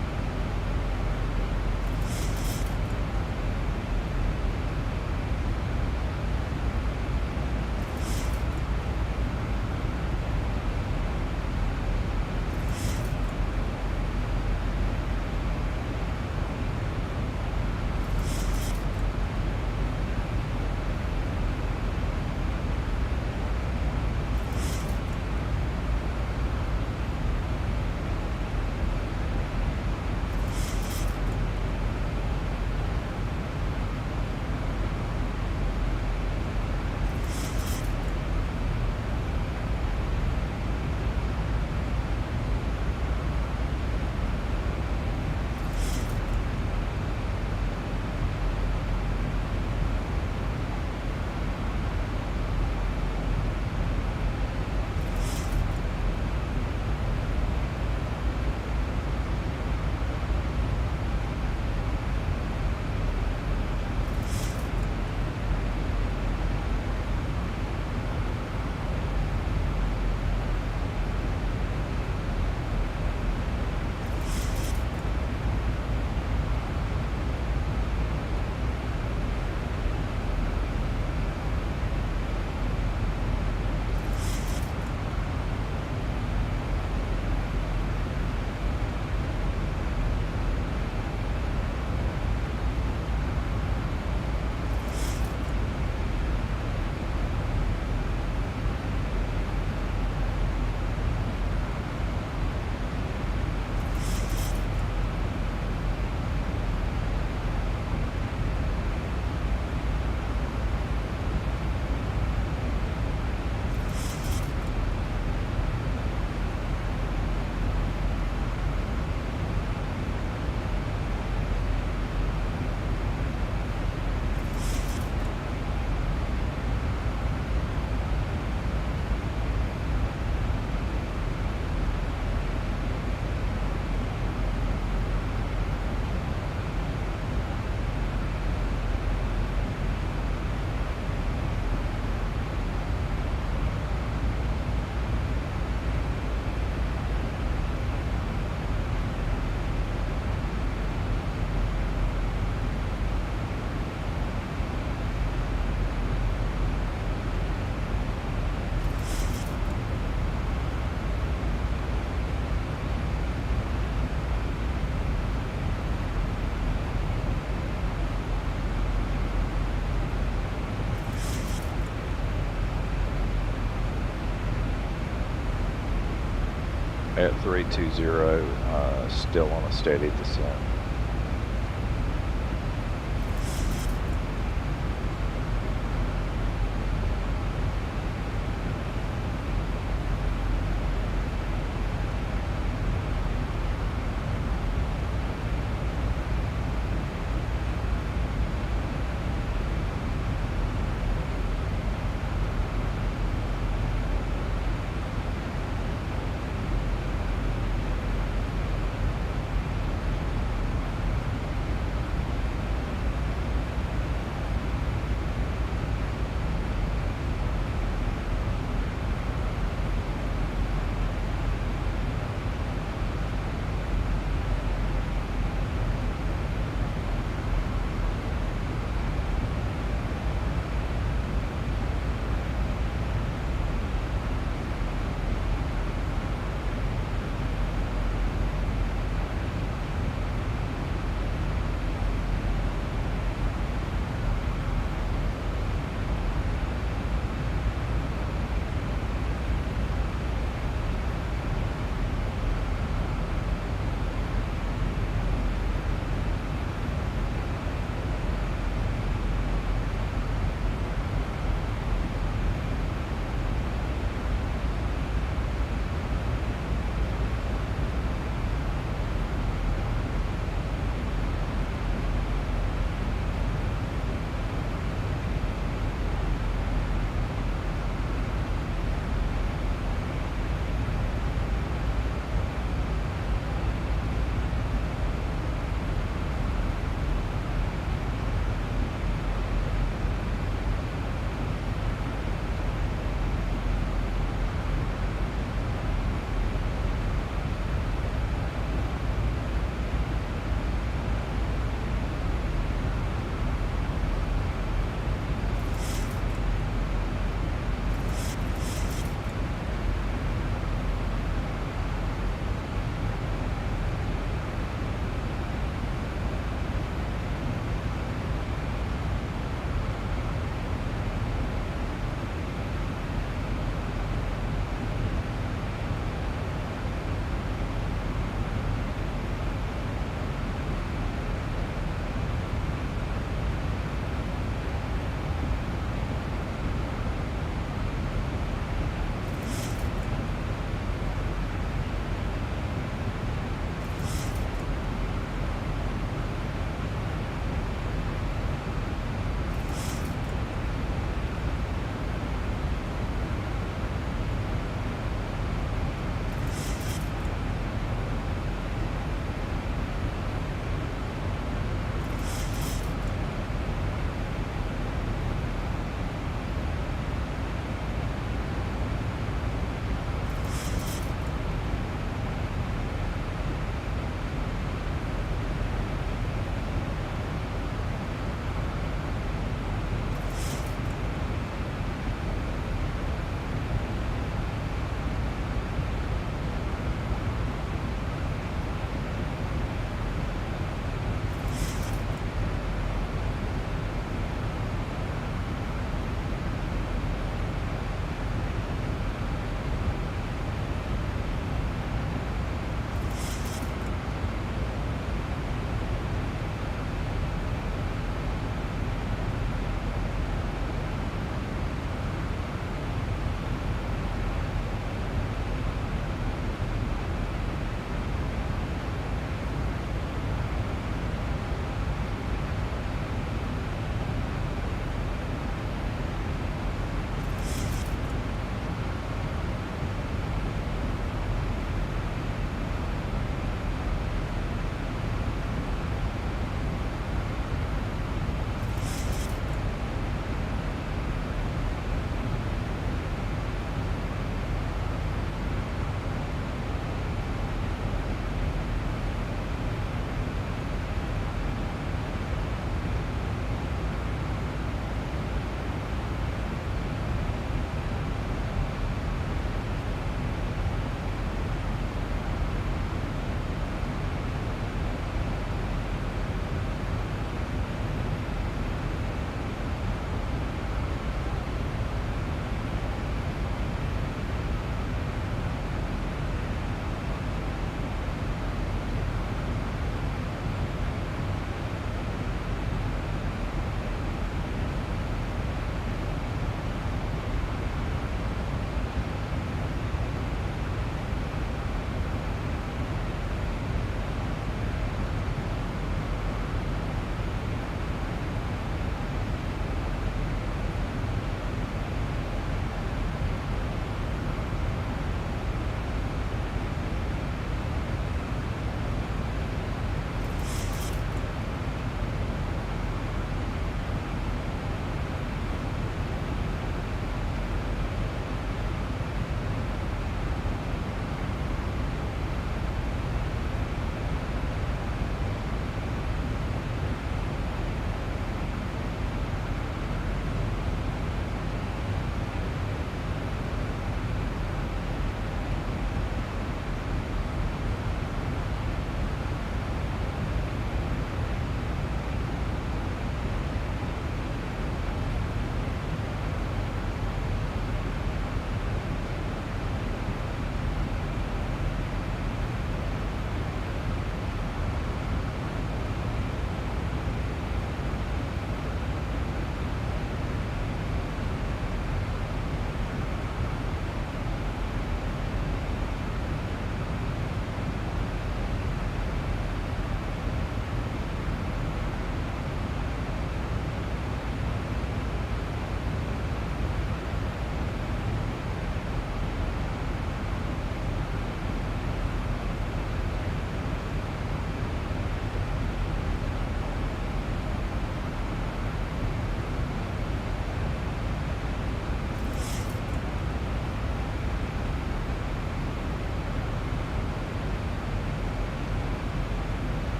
at 320, still on a steady descent.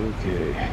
Okay.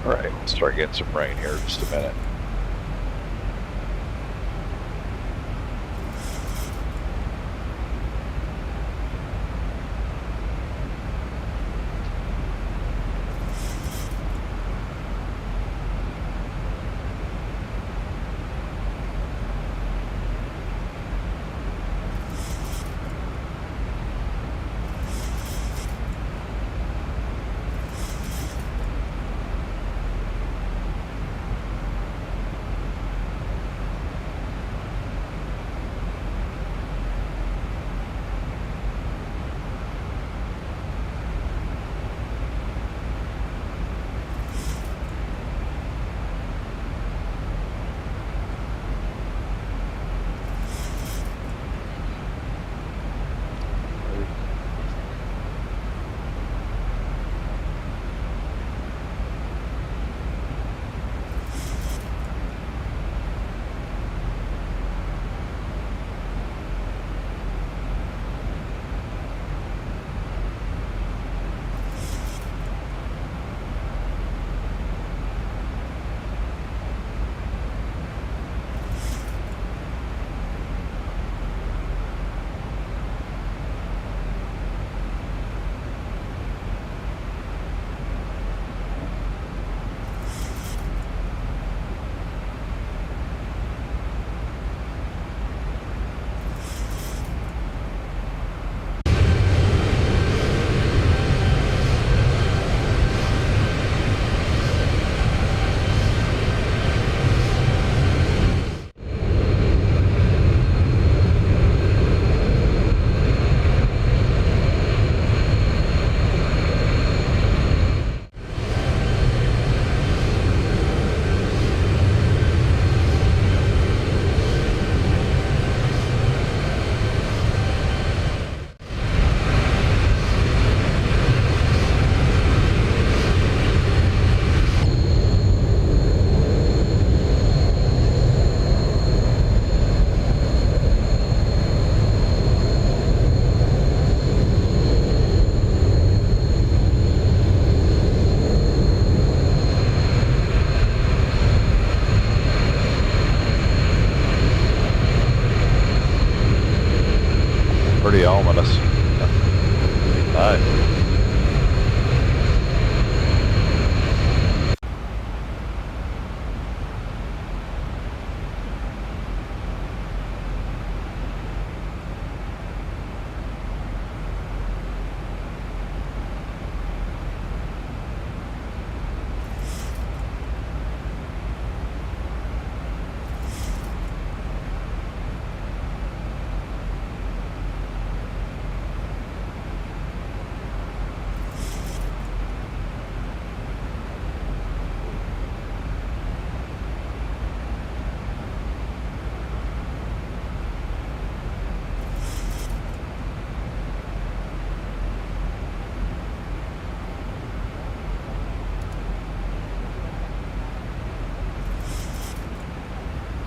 Alright, we'll start getting some rain here in just a minute.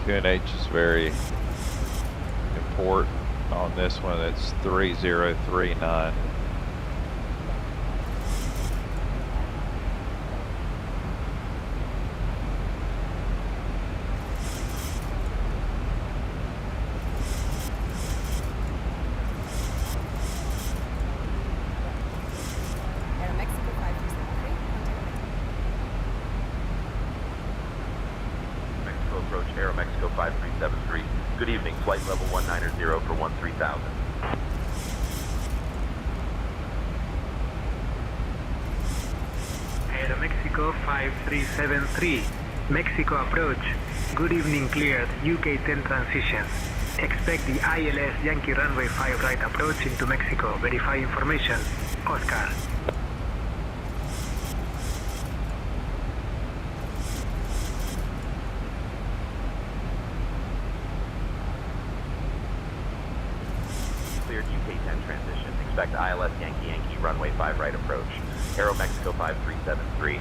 QNH is very important on this one. It's 3039. Aeromexico 5373, contact Mexico approach, Aeromexico 5373. Good evening, flight level 190 for 13,000. Aeromexico 5373, Mexico approach. Good evening, cleared. UK 10 transition. Expect the ILS Yankee runway 5 right approach into Mexico. Verify information. Oscar. Cleared UK 10 transition. Expect ILS Yankee Yankee runway 5 right approach. Aeromexico 5373.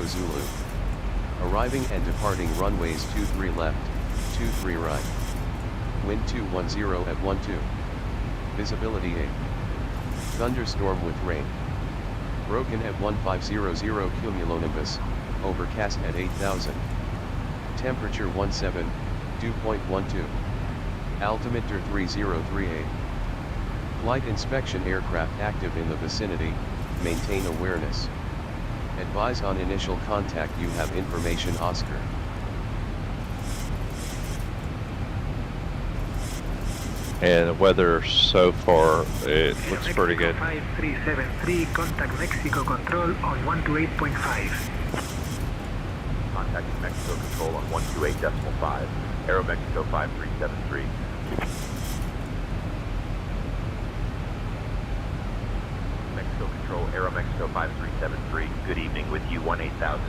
Zulu. Arriving and departing runways 23 left, 23 right. Wind 210 at 12. Visibility 8. Thunderstorm with rain. Broken at 1500 cumulonimbus, overcast at 8000. Temperature 17, dew point 12. Altimeter 3038. Flight inspection aircraft active in the vicinity, maintain awareness. Advise on initial contact you have information Oscar. And the weather so far, it looks pretty good. 5373, contact Mexico control on 128.5. Contacting Mexico control on 128.5. Aeromexico 5373. Mexico control, Aeromexico 5373. Good evening with you 18000.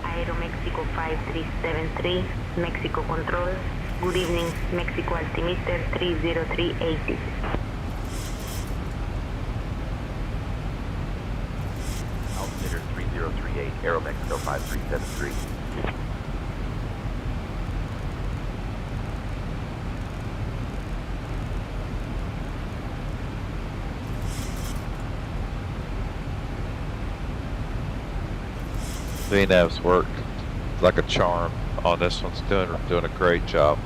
Aeromexico 5373, Mexico control. Good evening, Mexico altimeter 30380. Altimeter 3038, Aeromexico 5373. VNAV's worked like a charm on this one's doing a great job.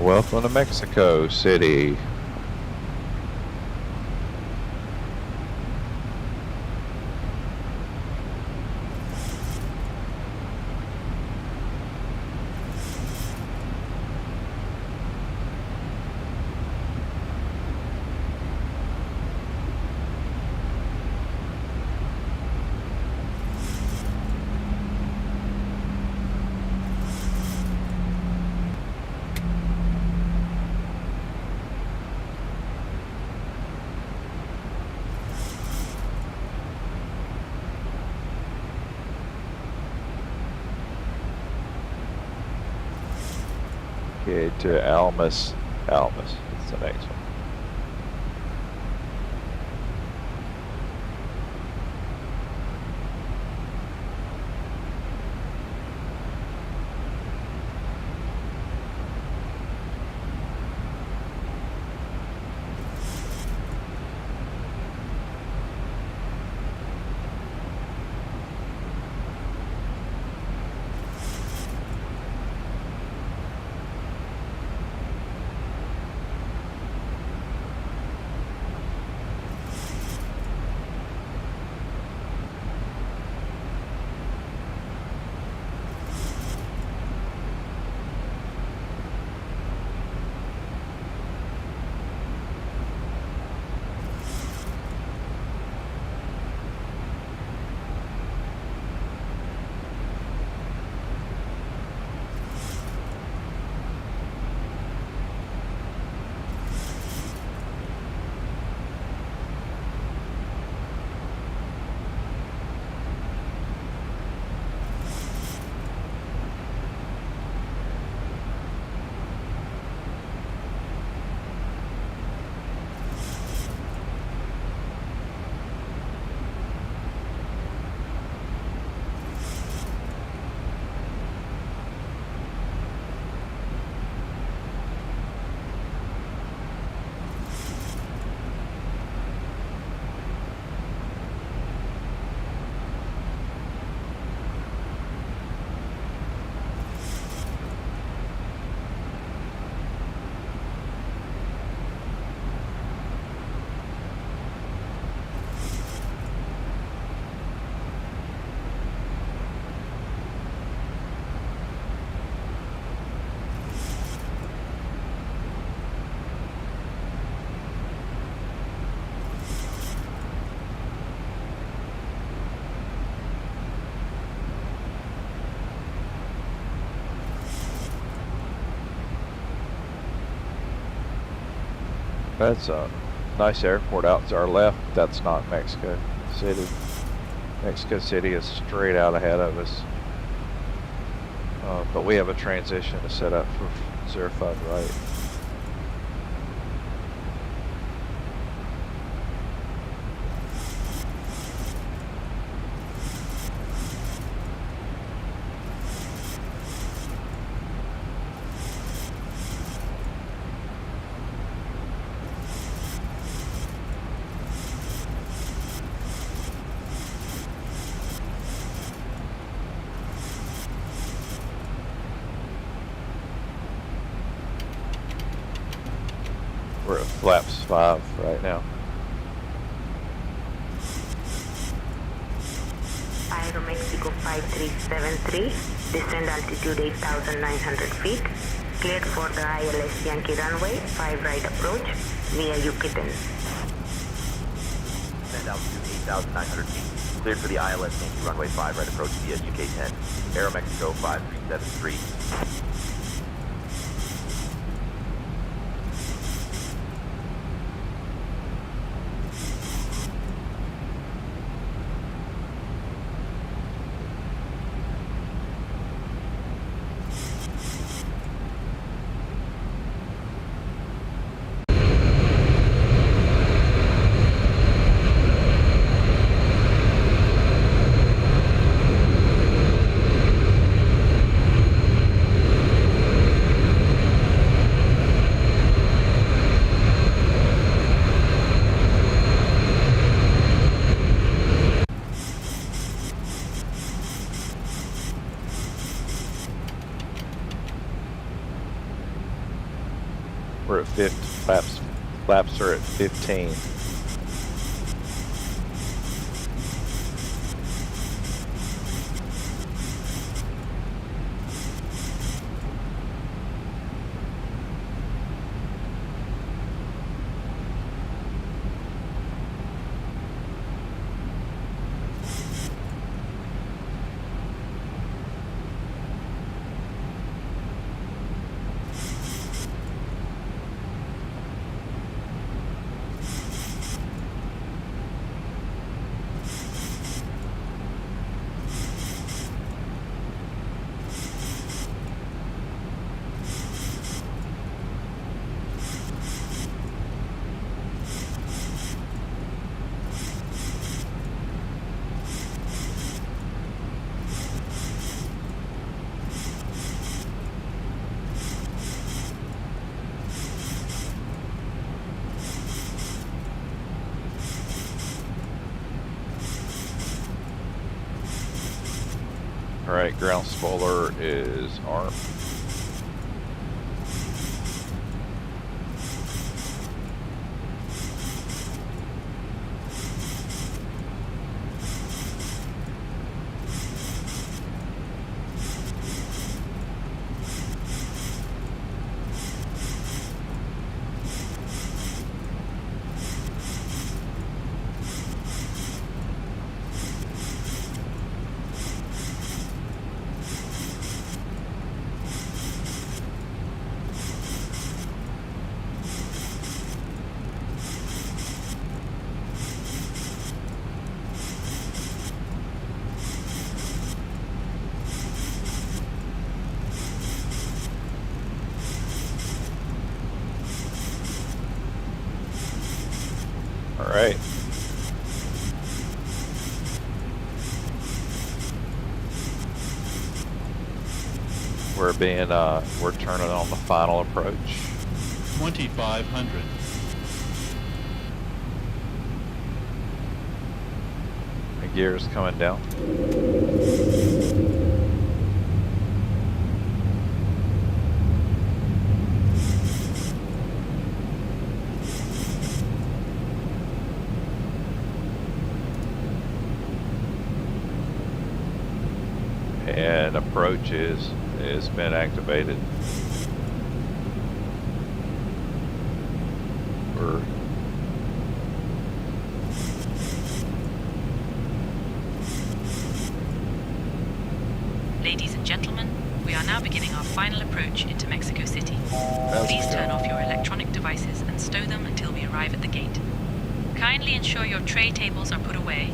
Welcome to Mexico City. Okay, to Almas. Almas, it's the next one. That's a nice airport out to our left. That's not Mexico City. Mexico City is straight out ahead of us. But we have a transition to set up for 05 right. We're at flaps 5 right now. Aeromexico 5373, descend altitude 8,900 feet, cleared for the ILS Yankee runway, 5 right approach, via Yucatan. Descend altitude 8,900 feet, cleared for the ILS Yankee runway 5 right approach via UK-10, Aeromexico 5373. We're at 50, flaps are at 15. Alright, ground spoiler is armed. Alright. We're turning on the final approach. 2,500. The gear's coming down. And approach has been activated. Ladies and gentlemen, we We are now beginning our final approach into Mexico City. Please turn off your electronic devices and stow them until we arrive at the gate. Kindly ensure your tray tables are put away,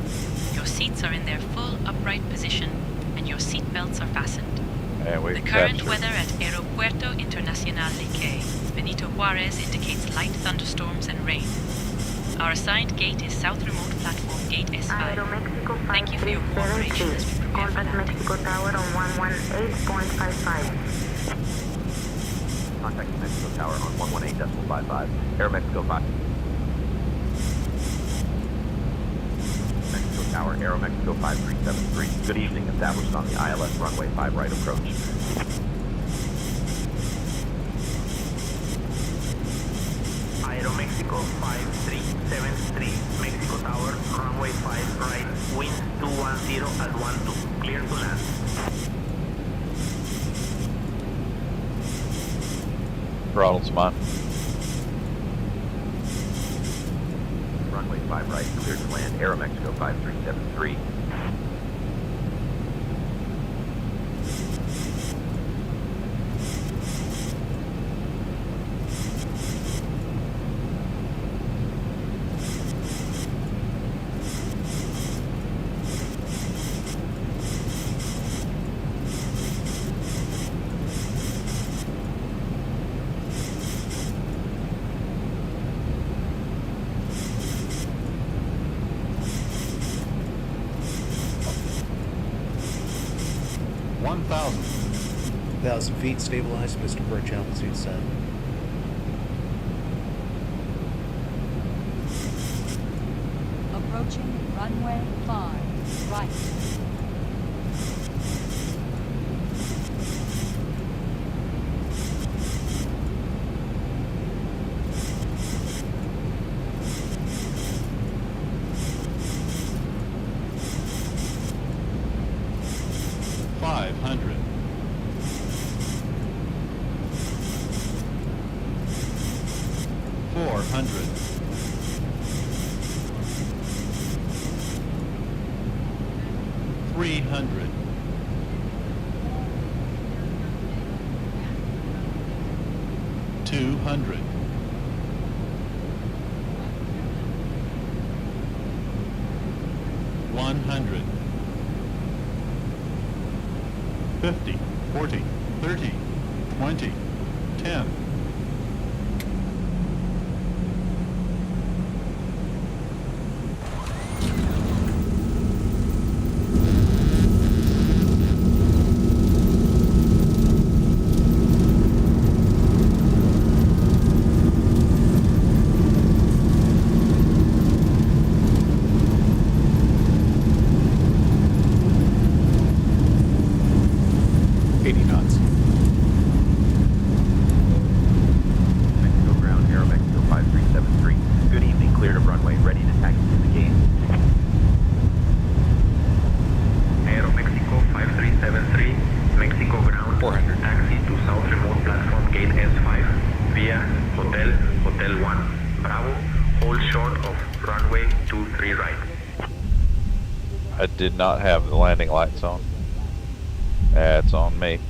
your seats are in their full upright position, and your seat belts are fastened. The current weather at Aeropuerto Internacional de Benito Juarez indicates light thunderstorms and rain. Our assigned gate is South Remote Platform Gate S5. Thank you for your cooperation as we prepare for Contact landing. Mexico Tower on 118.55. Contact Mexico Tower on 118.55. Aeromexico 5. Mexico Tower, Aeromexico 5373. Good evening, established on the ILS runway 5 right approach. Aeromexico 5373, Mexico Tower, runway 5 right, wind 210 at 12, clear to land. Throttle's mine. Runway 5 right, clear to land, Aeromexico 5373. Thousand feet, stabilized, Mr. Perch, altitude set. Approaching runway 5, right. I did not have the landing lights on. That's on me.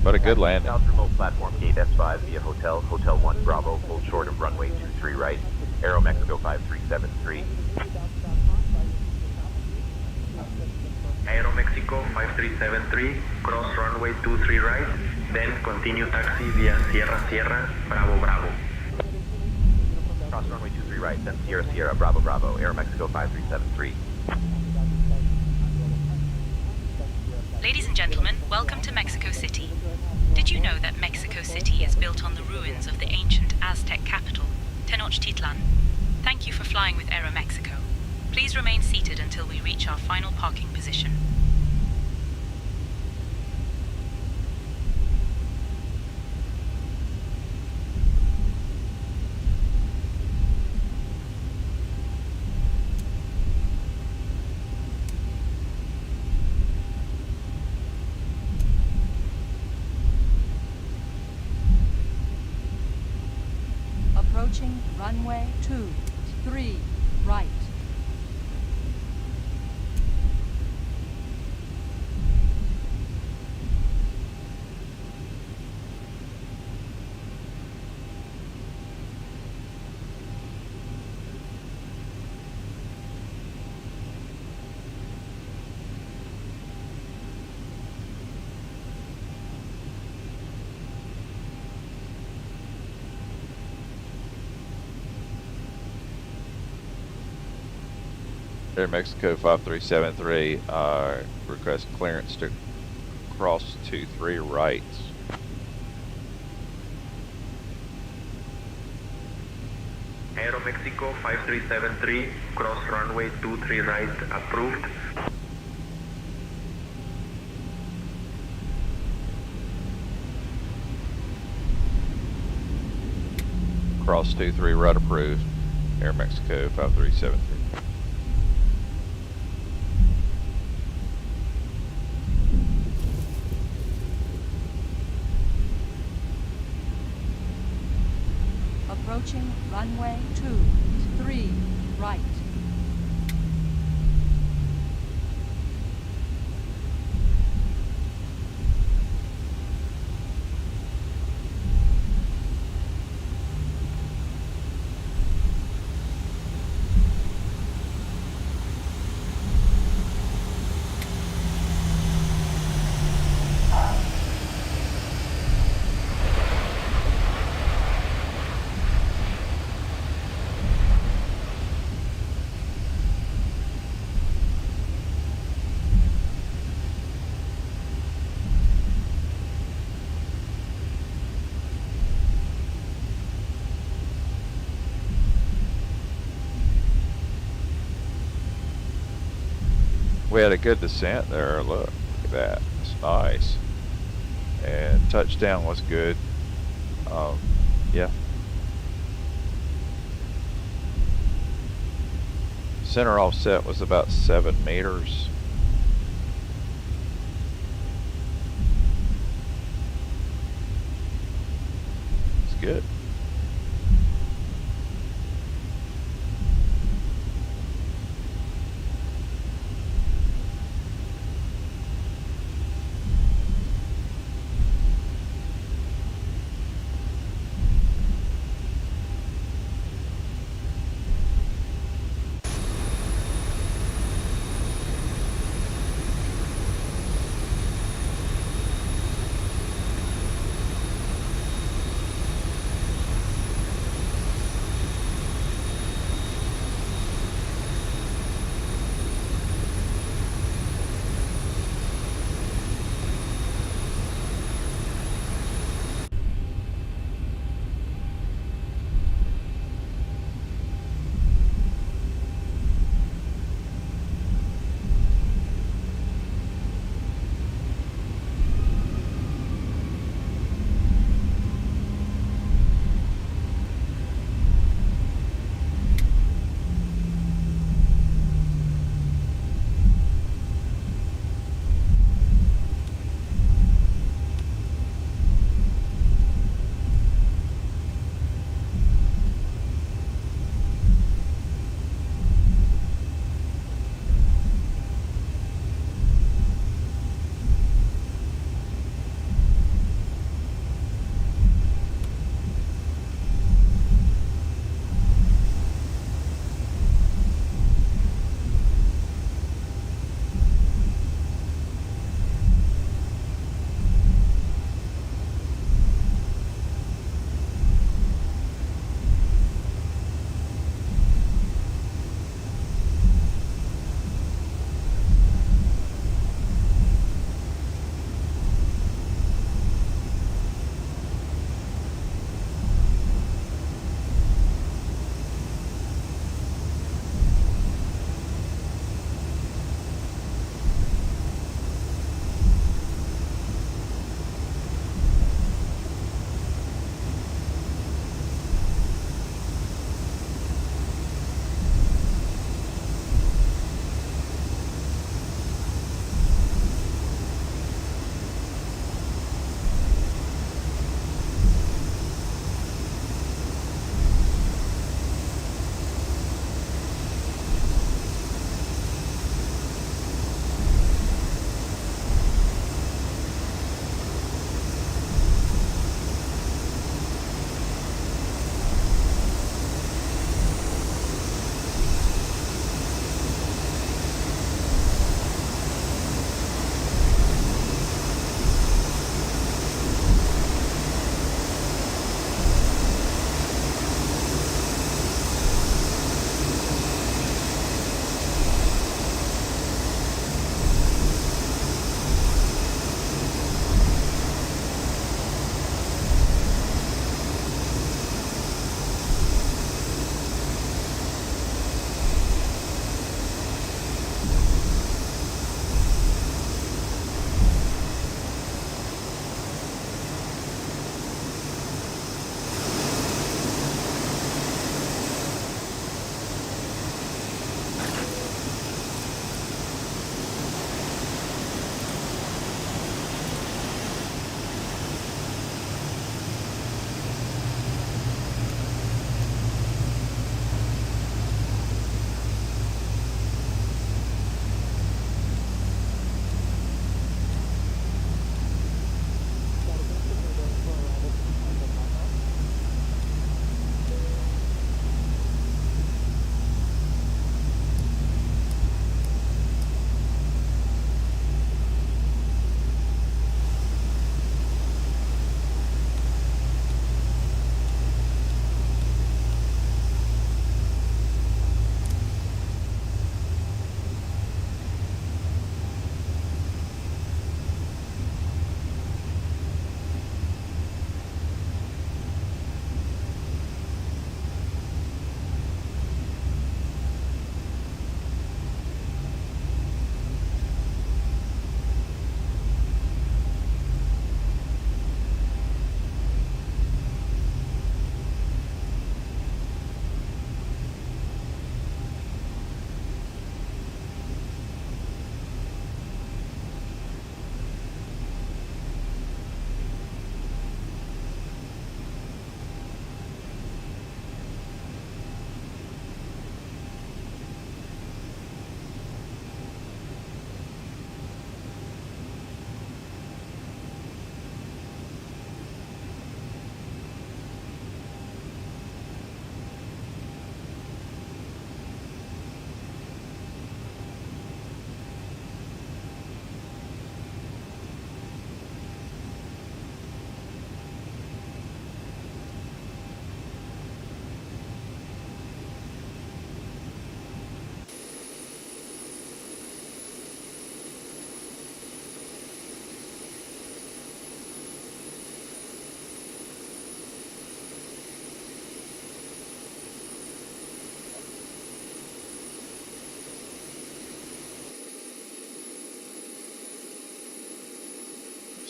But a good landing. South Remote Platform Gate S5 via Hotel 1 Bravo, hold short of runway 23 right, Aeromexico 5373. Aeromexico 5373, cross runway 23 right, then continue taxi via Sierra Sierra, Bravo Bravo. Cross runway 23 right, then Sierra Sierra, Bravo Bravo, Aeromexico 5373. Ladies and gentlemen, welcome to Mexico City. Did you know that Mexico City is built on the ruins of the ancient Aztec capital, Tenochtitlan? Thank you for flying with Aeromexico. Please remain seated until we reach our final parking position. Approaching runway 23, right. Air Mexico 5373, request clearance to cross 23 rights. Aero Mexico 5373, cross runway 23 right, approved. Cross 23 right approved. Air Mexico 5373. Approaching runway 23 right. We had a good descent there. Look at that. It's nice. And touchdown was good. Yeah. Center offset was about 7 meters. It's good.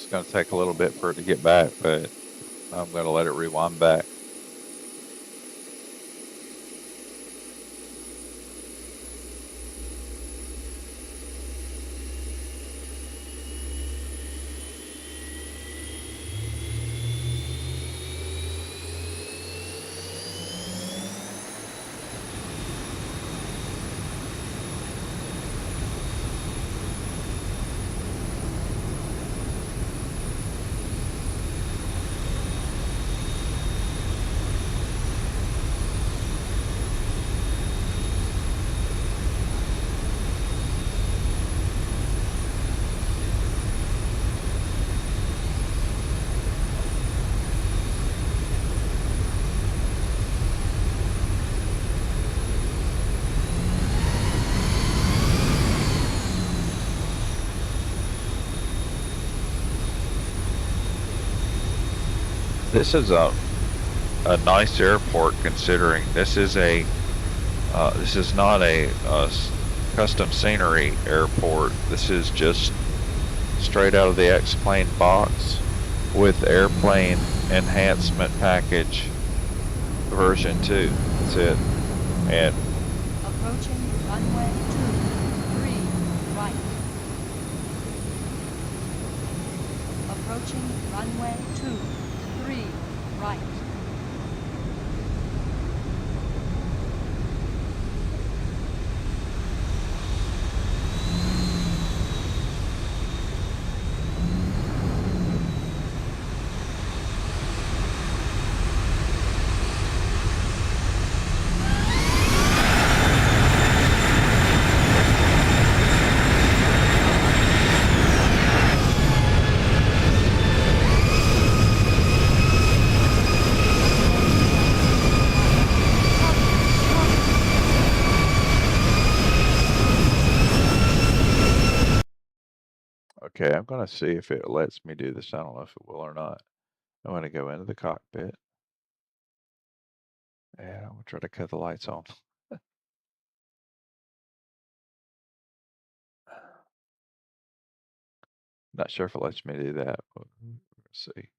It's going to take a little bit for it to get back, but I'm going to let it rewind back. This is a nice airport, considering this is not a custom scenery airport. This is just straight out of the Xplane box with Airplane Enhancement Package version 2. That's it. And Approaching runway 23, right. Approaching runway 23, right. okay, I'm going to see if it lets me do this. I don't know if it will or not. I'm going to go into the cockpit. And I'm going to try to cut the lights on. Not sure if it lets me do that, but let's see.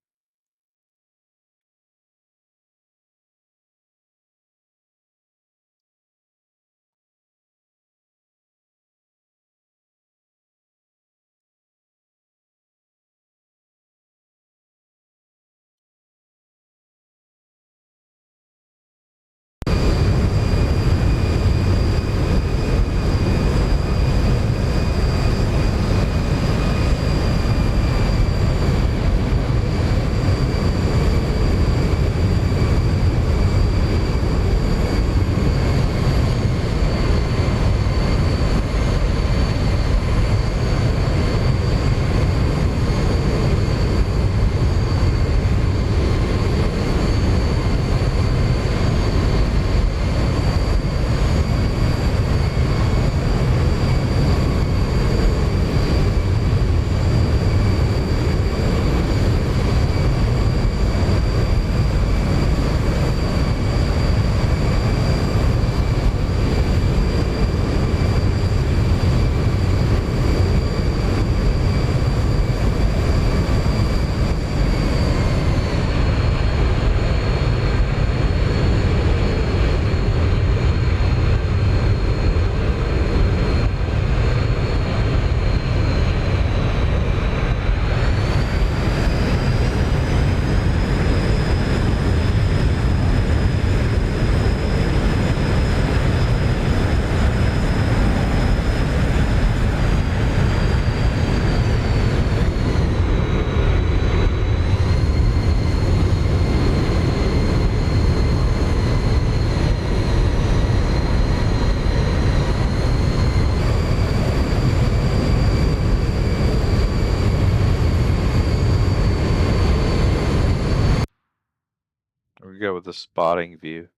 We go with the spotting view.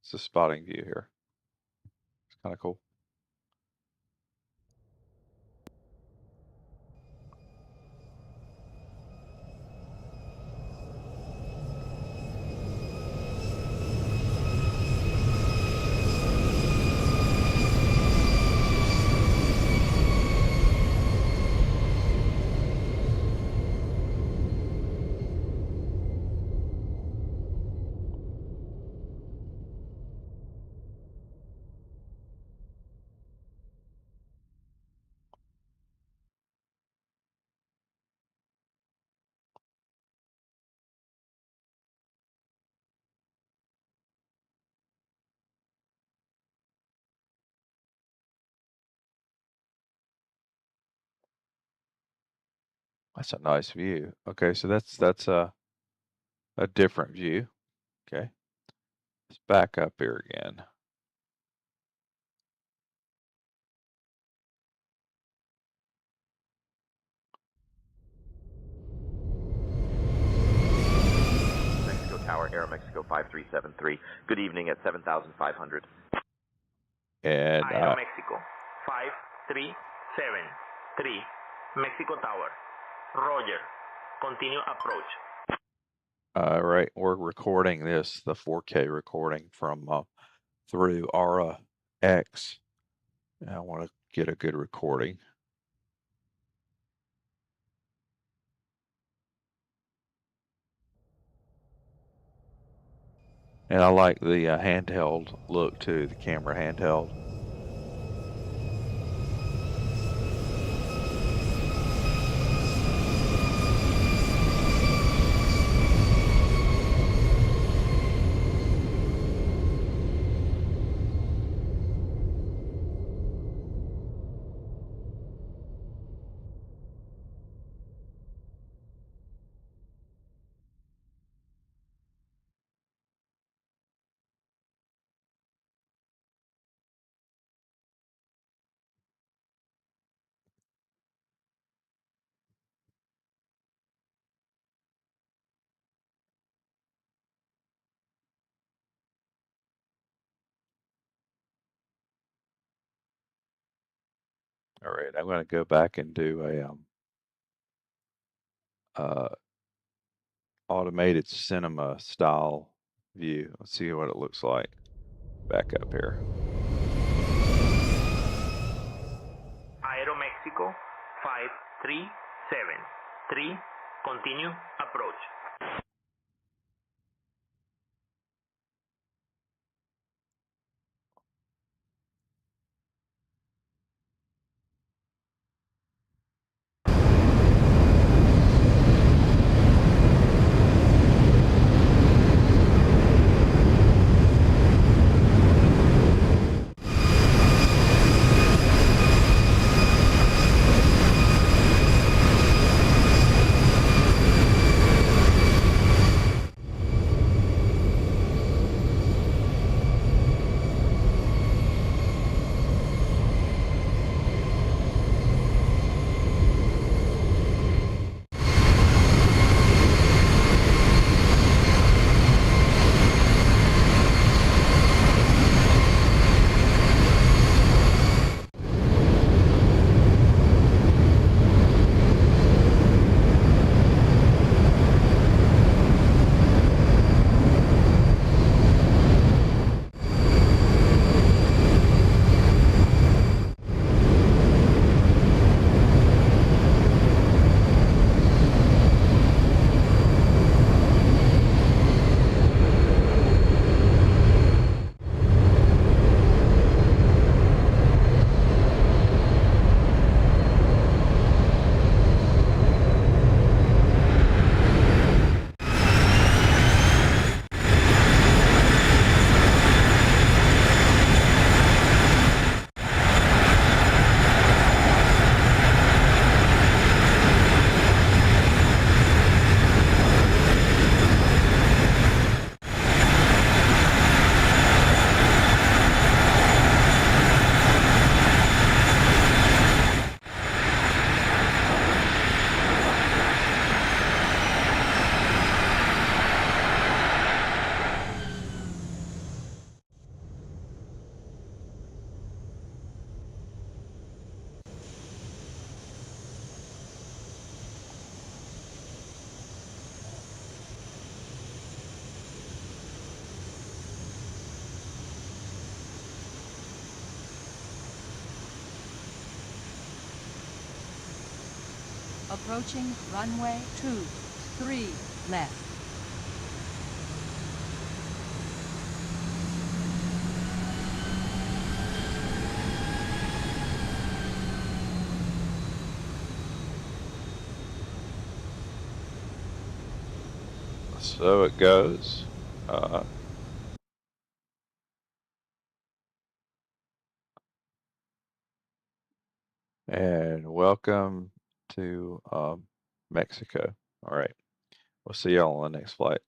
It's a spotting view here. It's kind of cool. That's a nice view. Okay, so that's a different view. Okay, let's back up here again. Mexico Tower, Aeromexico 5373. Good evening at 7,500. And Aeromexico 5373. Mexico Tower. Roger. Continue approach. right, we're recording this, the 4K recording from through Aura X. And I want to get a good recording. And I like the handheld look too, the camera handheld. All right, I'm going to go back and do a automated cinema style view. Let's see what it looks like. Back up here. Aeromexico 5373. Continue approach. Approaching runway 23 left. So it goes. And welcome to Mexico. All right. We'll see y'all on the next flight.